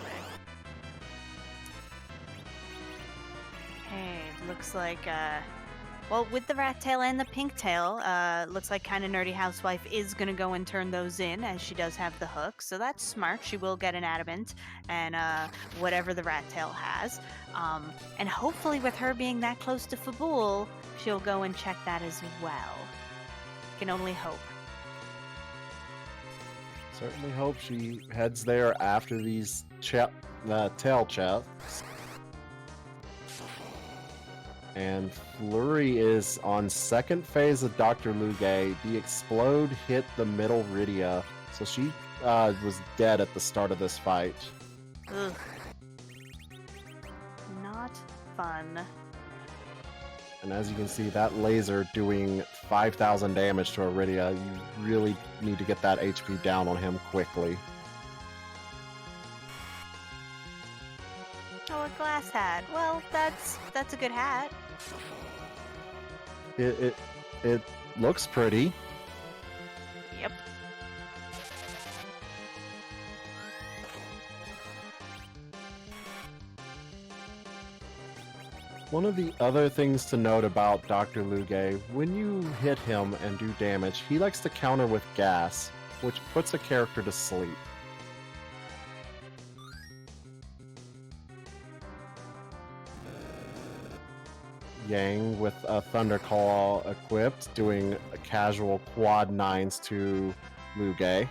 Hey, looks like, well, with the rat tail and the pink tail, looks like Kinda Nerdy Housewife is gonna go and turn those in, as she does have the hook, so that's smart. She will get an adamant and whatever the rat tail has. And hopefully with her being that close to Fabul, she'll go and check that as well. Can only hope. Certainly hope she heads there after these tail chests. And Flurry is on second phase of Dr. Luge. The explode hit the middle Rydia, so she was dead at the start of this fight. Ugh. Not fun. And as you can see, that laser doing 5,000 damage to Rydia. You really need to get that HP down on him quickly. Oh, a glass hat. Well, that's a good hat. It looks pretty. Yep. One of the other things to note about Dr. Luge, when you hit him and do damage, he likes to counter with gas, which puts a character to sleep. Yang with a Thunder Claw equipped, doing a casual quad 9s to Luge.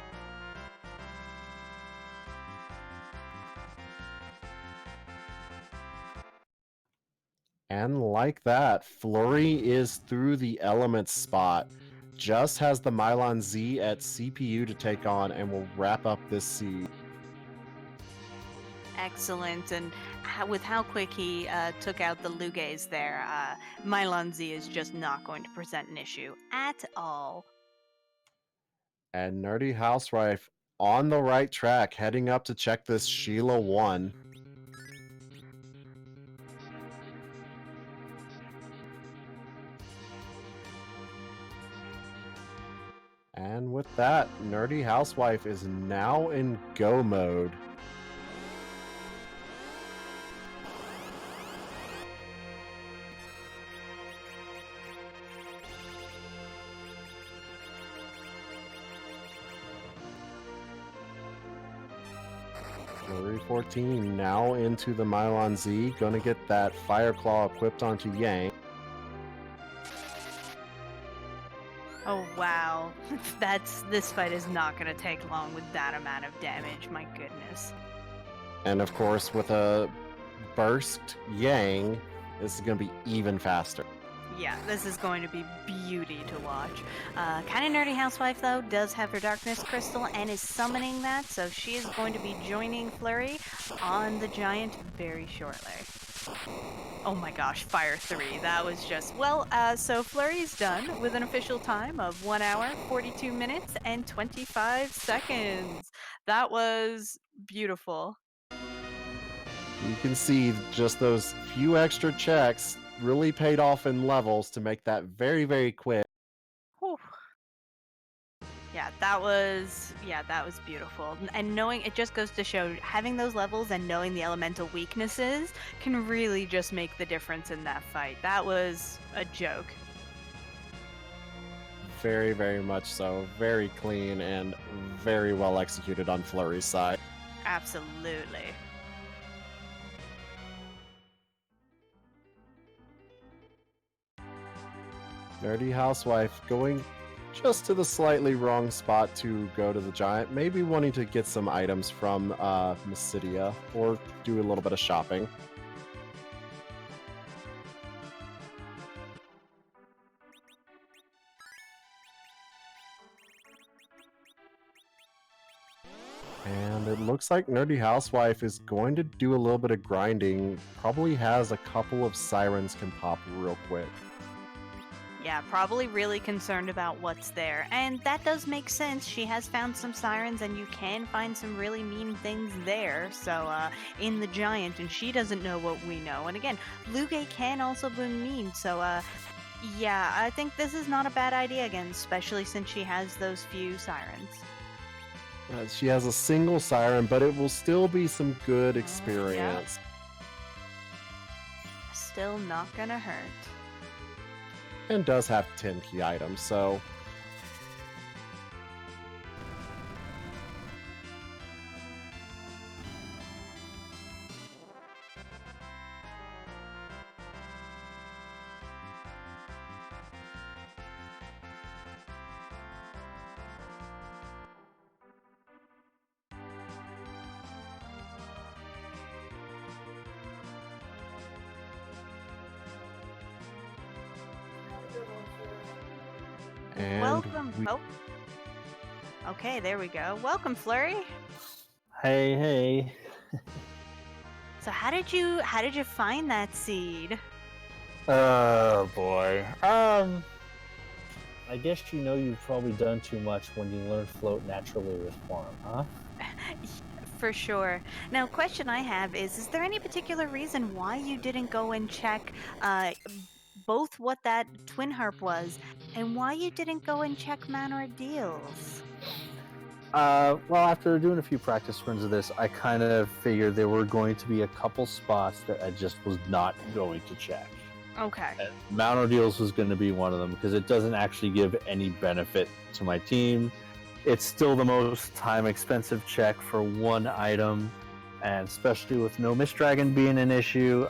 And like that, Flurry is through the elements spot. Just has the Mylon Z at CPU to take on and will wrap up this seed. Excellent, and with how quick he took out the Luges there, Mylon Z is just not going to present an issue at all. And Nerdy Housewife on the right track, heading up to check this Sheila 1. And with that, Nerdy Housewife is now in go mode. Flurry 14 now into the Mylon Z, gonna get that Fire Claw equipped onto Yang. Oh wow, this fight is not going to take long with that amount of damage, my goodness. And of course, with a burst Yang, this is gonna be even faster. Yeah, this is going to be beauty to watch. Kinda Nerdy Housewife, though, does have her Darkness Crystal and is summoning that, so she is going to be joining Flurry on the Giant very shortly. Oh my gosh, Fire 3. That was just... Well, so Flurry's done with an official time of 1 hour, 42 minutes, and 25 seconds. That was beautiful. You can see just those few extra checks really paid off in levels to make that very, very quick. Whew. that was beautiful. And knowing, it just goes to show, having those levels and knowing the elemental weaknesses can really just make the difference in that fight. That was a joke. Very, very much so. Very clean and very well executed on Flurry's side. Absolutely. Nerdy Housewife going just to the slightly wrong spot to go to the giant, maybe wanting to get some items from Mysidia or do a little bit of shopping. And it looks like Nerdy Housewife is going to do a little bit of grinding, probably has a couple of sirens can pop real quick. Yeah, probably really concerned about what's there. And that does make sense. She has found some sirens, and you can find some really mean things there. So, in the giant, and she doesn't know what we know. And again, Lugae can also be mean. So, yeah, I think this is not a bad idea again, especially since she has those few sirens. She has a single siren, but it will still be some good experience. Yeah. Still not gonna hurt. And does have 10 key items, so... And Welcome. Oh. Okay, there we go. Welcome, Flurry. Hey. So how did you find that seed? Oh boy. I guess you know you've probably done too much when you learn float naturally with form, huh? For sure. Now, question I have is there any particular reason why you didn't go and check both what that twin harp was and why you didn't go and check Man Ordeals? Well, after doing a few practice runs of this, I kind of figured there were going to be a couple spots that I just was not going to check. Okay. And Mount Ordeals was going to be one of them because it doesn't actually give any benefit to my team. It's still the most time-expensive check for one item, and especially with no Mist Dragon being an issue,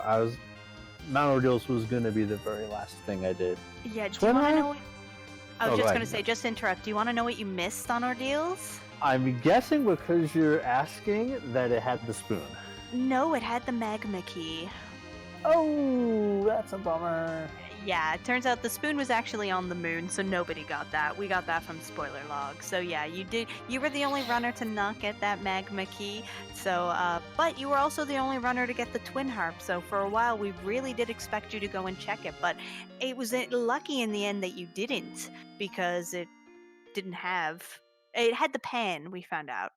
Mount Ordeals was going to be the very last thing I did. Yeah, do you want to know what... I was Oh, just go going to ahead. say, just to interrupt, do you want to know what you missed on Ordeals? I'm guessing because you're asking that it had the spoon. No, it had the magma key. Oh, that's a bummer. Yeah, it turns out the spoon was actually on the moon, so nobody got that. We got that from spoiler log. So yeah, you were the only runner to not get that magma key. So, but you were also the only runner to get the twin harp. So for a while, we really did expect you to go and check it, but it was lucky in the end that you didn't, because it had the pan, we found out.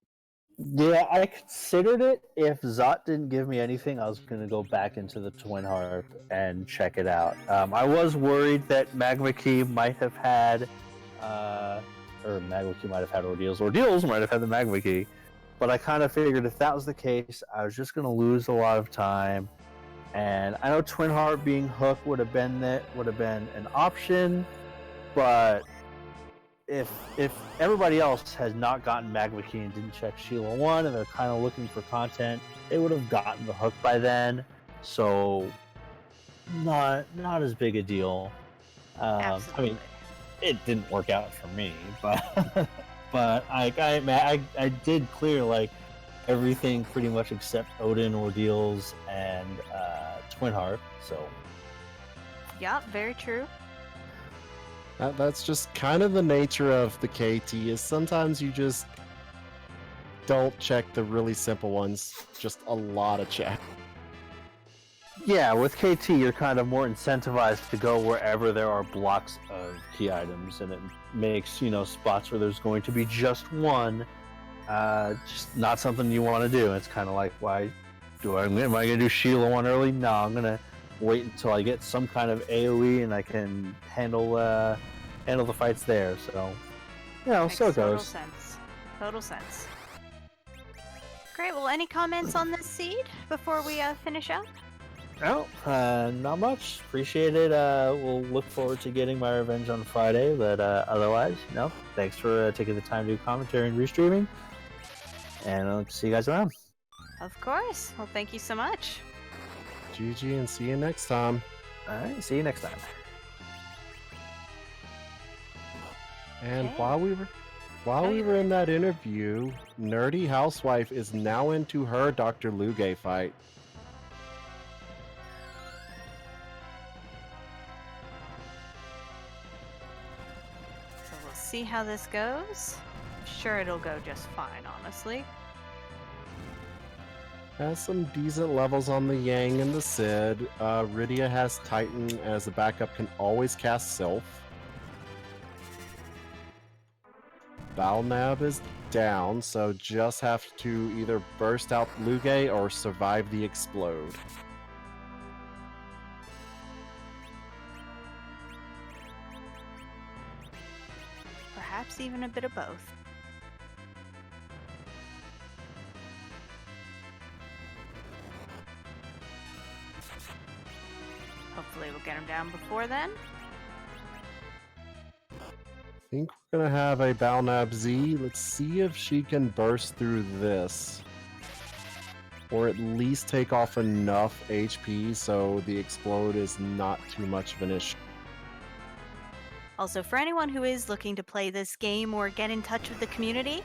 Yeah, I considered it. If Zot didn't give me anything, I was going to go back into the Twin Harp and check it out. I was worried that Magma Key might have had, Ordeals. Ordeals might have had the Magma Key. But I kind of figured if that was the case, I was just going to lose a lot of time. And I know Twin Harp being hooked would have been an option, but if everybody else has not gotten Magma Key and didn't check Sheila 1 and they're kind of looking for content, they would have gotten the hook by then. So not as big a deal. I mean, it didn't work out for me, but but I did clear like everything pretty much except Odin, Ordeals, and Twin Harp. So Yeah, very true. That's just kind of the nature of the KT, is sometimes you just don't check the really simple ones, just a lot of check. yeah, with KT you're kind of more incentivized to go wherever there are blocks of key items, and it makes, spots where there's going to be just one, just not something you want to do. It's kind of like, am I going to do Sheila 1 early? No, I'm going to wait until I get some kind of AoE and I can handle the fights there. So You know, Makes so it total goes. sense. Total sense. Great. Well, any comments on this seed before we finish up? No, not much. Appreciate it. We'll look forward to getting my revenge on Friday, but otherwise, thanks for taking the time to do commentary and restreaming. And I'll see you guys around. Of course. Well, thank you so much. GG and see you next time. All right, see you next time. And Okay. while we were in that interview, Nerdy Housewife is now into her Dr. Luge fight. So we'll see how this goes. I'm sure it'll go just fine, honestly. Has some decent levels on the Yang and the Sid. Rydia has Titan as a backup, can always cast Sylph. Balnab is down, so just have to either burst out Luge or survive the explode. Perhaps even a bit of both. Hopefully we'll get him down before then. I think we're gonna have a Balnab Z. Let's see if she can burst through this. Or at least take off enough HP so the explode is not too much of an issue. Also, for anyone who is looking to play this game or get in touch with the community,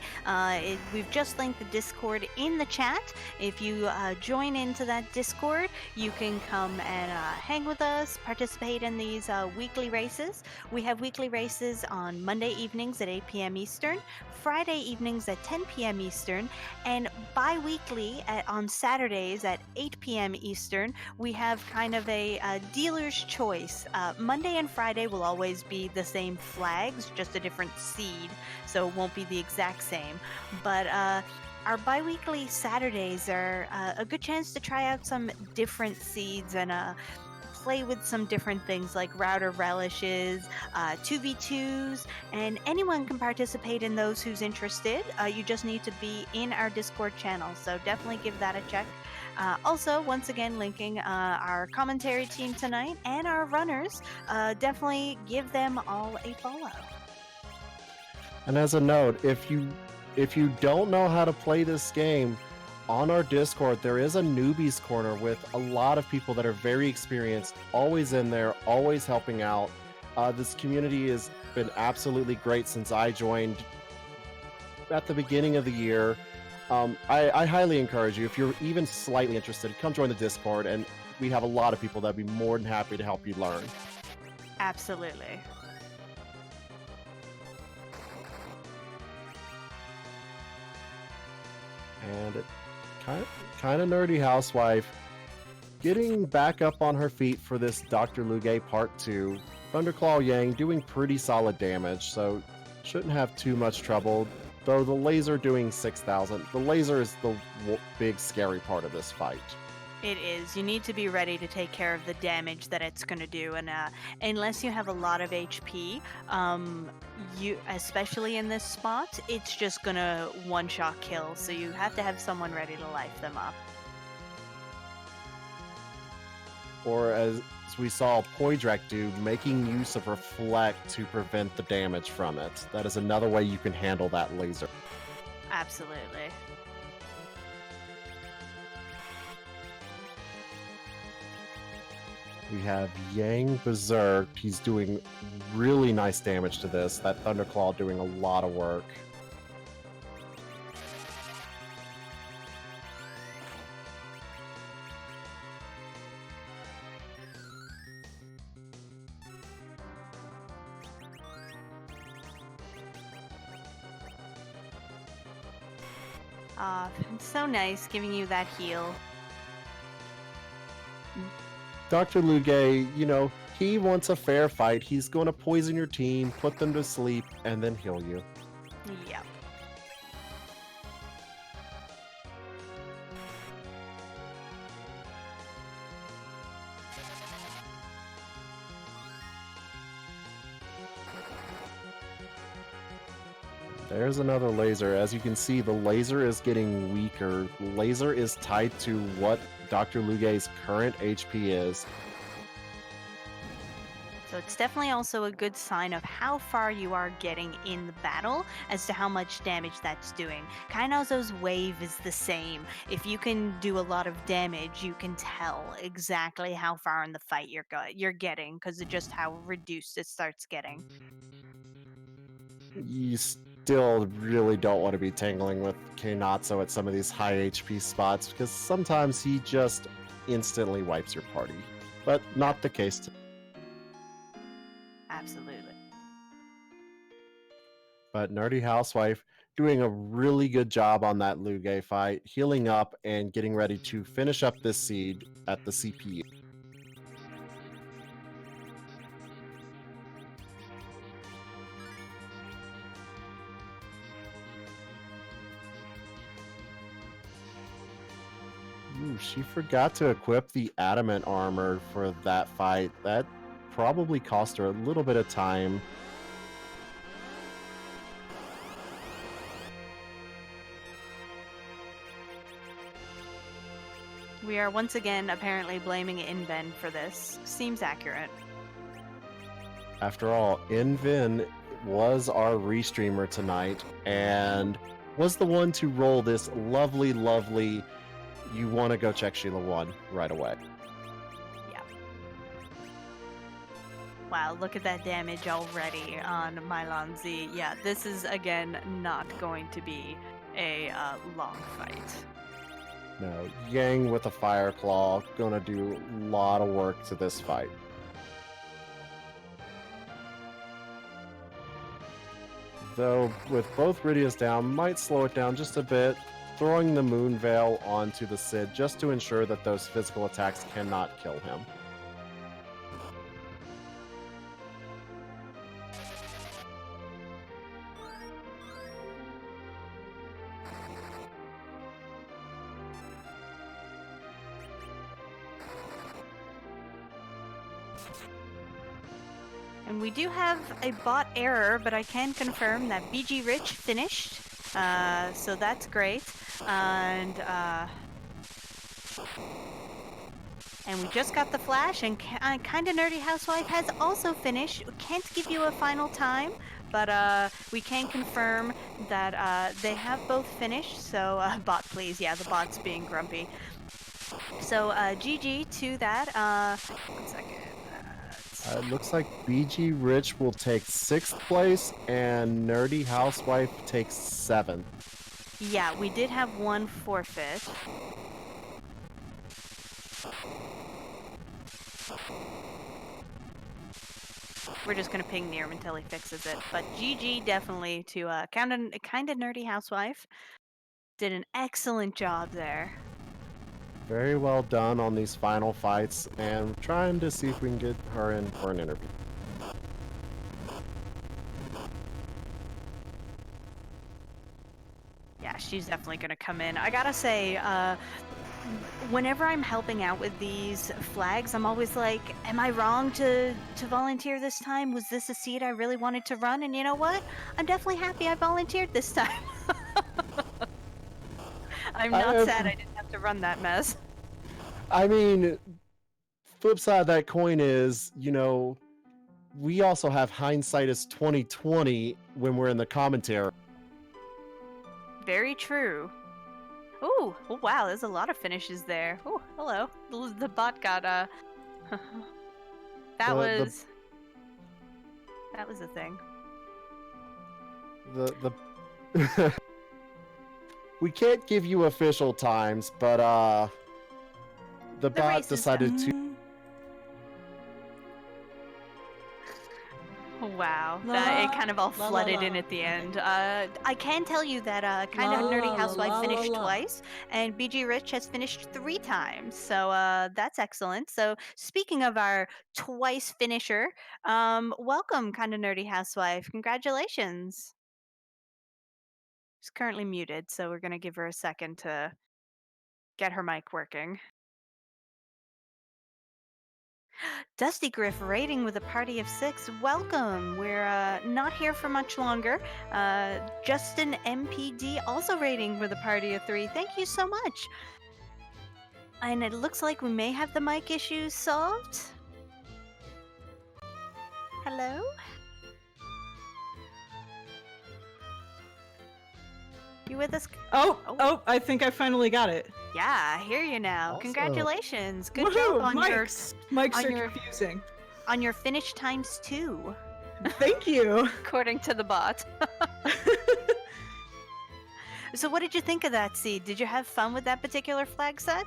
we've just linked the Discord in the chat. If you join into that Discord, you can come and hang with us, participate in these weekly races. We have weekly races on Monday evenings at 8 p.m. Eastern, Friday evenings at 10 p.m. Eastern, and bi-weekly on Saturdays at 8 p.m. Eastern. We have kind of a dealer's choice. Monday and Friday will always be the same flags, just a different seed, so it won't be the exact same. But our bi-weekly Saturdays are a good chance to try out some different seeds and play with some different things like router relishes, 2v2s, and anyone can participate in those who's interested. You just need to be in our Discord channel, so definitely give that a check. Also, once again, linking our commentary team tonight and our runners. Definitely give them all a follow. And as a note, if you don't know how to play this game, on our Discord there is a newbies corner with a lot of people that are very experienced, always in there, always helping out. This community has been absolutely great since I joined at the beginning of the year. I highly encourage you, if you're even slightly interested, come join the Discord, and we have a lot of people that'd be more than happy to help you learn. Absolutely. And it kind of nerdy housewife getting back up on her feet for this Dr. Luge Part 2. Thunderclaw Yang doing pretty solid damage, so shouldn't have too much trouble. Though the laser doing 6,000. The laser is the big scary part of this fight. It is. You need to be ready to take care of the damage that it's going to do, and unless you have a lot of HP, you, especially in this spot, it's just going to one-shot kill, so you have to have someone ready to life them up. Or as we saw Poidrak do, making use of Reflect to prevent the damage from it. That is another way you can handle that laser. Absolutely. We have Yang Berserk. He's doing really nice damage to this. That Thunderclaw doing a lot of work. It's so nice giving you that heal. Dr. Luge, he wants a fair fight. He's going to poison your team, put them to sleep, and then heal you. Yep. There's another laser. As you can see, the laser is getting weaker. Laser is tied to what Dr. Lugay's current HP is. So it's definitely also a good sign of how far you are getting in the battle as to how much damage that's doing. Kainozo's wave is the same. If you can do a lot of damage, you can tell exactly how far in the fight you're getting because of just how reduced it starts getting. You still really don't want to be tangling with Kainatsu at some of these high HP spots because sometimes he just instantly wipes your party. But not the case today. Absolutely. But Nerdy Housewife doing a really good job on that Lugay fight, healing up and getting ready to finish up this seed at the CPU. Ooh, she forgot to equip the adamant armor for that fight. That probably cost her a little bit of time. We are once again apparently blaming Inven for this. Seems accurate. After all, Invin was our restreamer tonight and was the one to roll this lovely, lovely you want to go check Sheila 1 right away. Yeah. Wow, look at that damage already on Mylon Z. Yeah, this is again not going to be a long fight. No, Yang with a Fire Claw gonna do a lot of work to this fight. Though, with both Rydias down, might slow it down just a bit, throwing the Moon Veil onto the Cid just to ensure that those physical attacks cannot kill him. And we do have a bot error, but I can confirm that BG Rich finished. So that's great. And we just got the flash, and Kinda Nerdy Housewife has also finished. Can't give you a final time, but we can confirm that they have both finished. So bot, please. Yeah, the bot's being grumpy. So GG to that. 1 second. It looks like BG Rich will take 6th place and Nerdy Housewife takes 7th. Yeah, we did have one forfeit. We're just gonna ping near him until he fixes it. But GG definitely to kinda Nerdy Housewife. Did an excellent job there. Very well done on these final fights, and trying to see if we can get her in for an interview. Yeah, she's definitely gonna come in. I gotta say, whenever I'm helping out with these flags, I'm always like, am I wrong to volunteer this time? Was this a seed I really wanted to run? And you know what? I'm definitely happy I volunteered this time. I'm not sad I didn't have to run that mess. I mean, flip side of that coin is, you know, we also have hindsight as 2020 when we're in the commentary. Very true. Ooh, oh wow, there's a lot of finishes there. Oh, hello. The bot got that was a thing. The we can't give you official times, but the bot decided to. Wow, it kind of all flooded in at the end. I can tell you that Kinda Nerdy Housewife finished twice, and BG Rich has finished 3 times. So that's excellent. So speaking of our twice finisher, welcome Kinda Nerdy Housewife. Congratulations. She's currently muted, so we're gonna give her a second to get her mic working. Dusty Griff raiding with a party of 6. Welcome. We're not here for much longer. Justin MPD also raiding with a party of 3. Thank you so much. And it looks like we may have the mic issues solved. Hello? You with us? Oh, I think I finally got it. Yeah, I hear you now. Awesome. Congratulations. Good Woohoo, job on mics on are your- confusing. on your finish times 2, Thank you. according to the bot. So what did you think of that, Seed? Did you have fun with that particular flag set?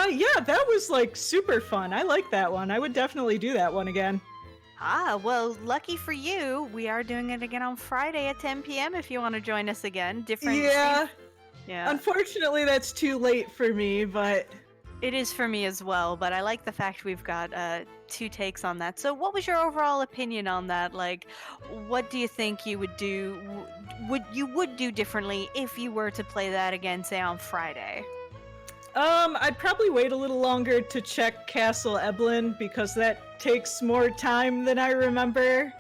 Yeah, that was like super fun. I like that one. I would definitely do that one again. Ah, well, lucky for you, we are doing it again on Friday at 10 p.m. if you want to join us again. Yeah. Yeah. Unfortunately, that's too late for me, but It is for me as well, but I like the fact we've got 2 takes on that. So what was your overall opinion on that? Like, what do you think you would do, would do differently if you were to play that again, say, on Friday? I'd probably wait a little longer to check Castle Eblin because that takes more time than I remember.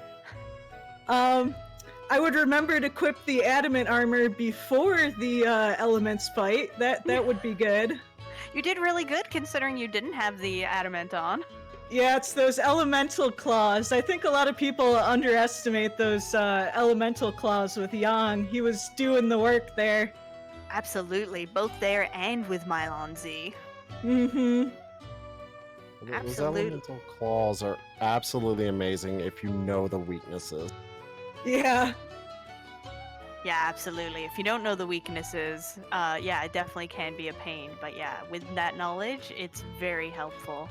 I would remember to equip the adamant armor before the elements fight. That would be good. You did really good considering you didn't have the adamant on. Yeah, it's those elemental claws. I think a lot of people underestimate those elemental claws with Yang. He was doing the work there. Absolutely, both there and with Mylon Z. Mm-hmm. Those Absolute- elemental claws are absolutely amazing if you know the weaknesses. Yeah. Yeah, absolutely. If you don't know the weaknesses, yeah, it definitely can be a pain. But yeah, with that knowledge, it's very helpful.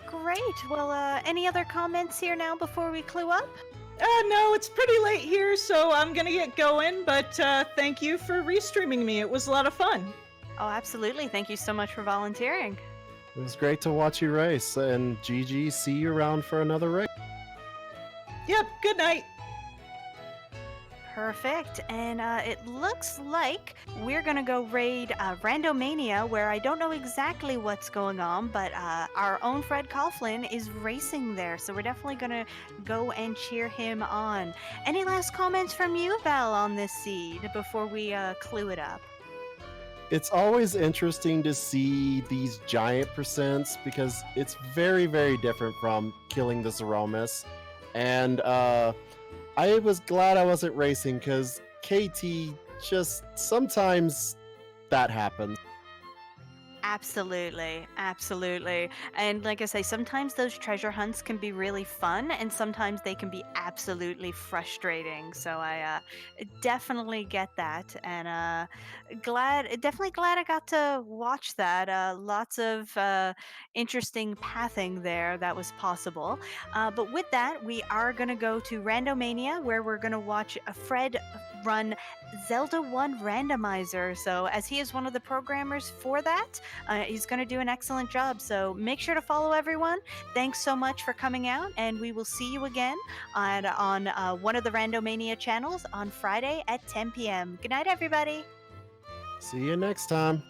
Great. Well, any other comments here now before we clue up? No, it's pretty late here, so I'm gonna get going, but thank you for restreaming me. It was a lot of fun. Oh, absolutely. Thank you so much for volunteering. It was great to watch you race, and GG, see you around for another race. Yep, good night. Perfect. And it looks like we're going to go raid Randomania, where I don't know exactly what's going on, but our own Fred Coughlin is racing there. So we're definitely going to go and cheer him on. Any last comments from you, Val, on this seed before we clue it up? It's always interesting to see these giant percents because it's very, very different from killing the Zeromus. And I was glad I wasn't racing because KT just sometimes that happens. Absolutely, absolutely. And like I say, sometimes those treasure hunts can be really fun, and sometimes they can be absolutely frustrating. So I definitely get that, and definitely glad I got to watch that. Lots of interesting pathing there that was possible. But with that, we are gonna go to Randomania, where we're gonna watch Fred run Zelda 1 randomizer. So as he is one of the programmers for that, he's going to do an excellent job. So make sure to follow everyone. Thanks so much for coming out, and we will see you again on one of the Randomania channels on Friday at 10 p.m. Good night, everybody. See you next time.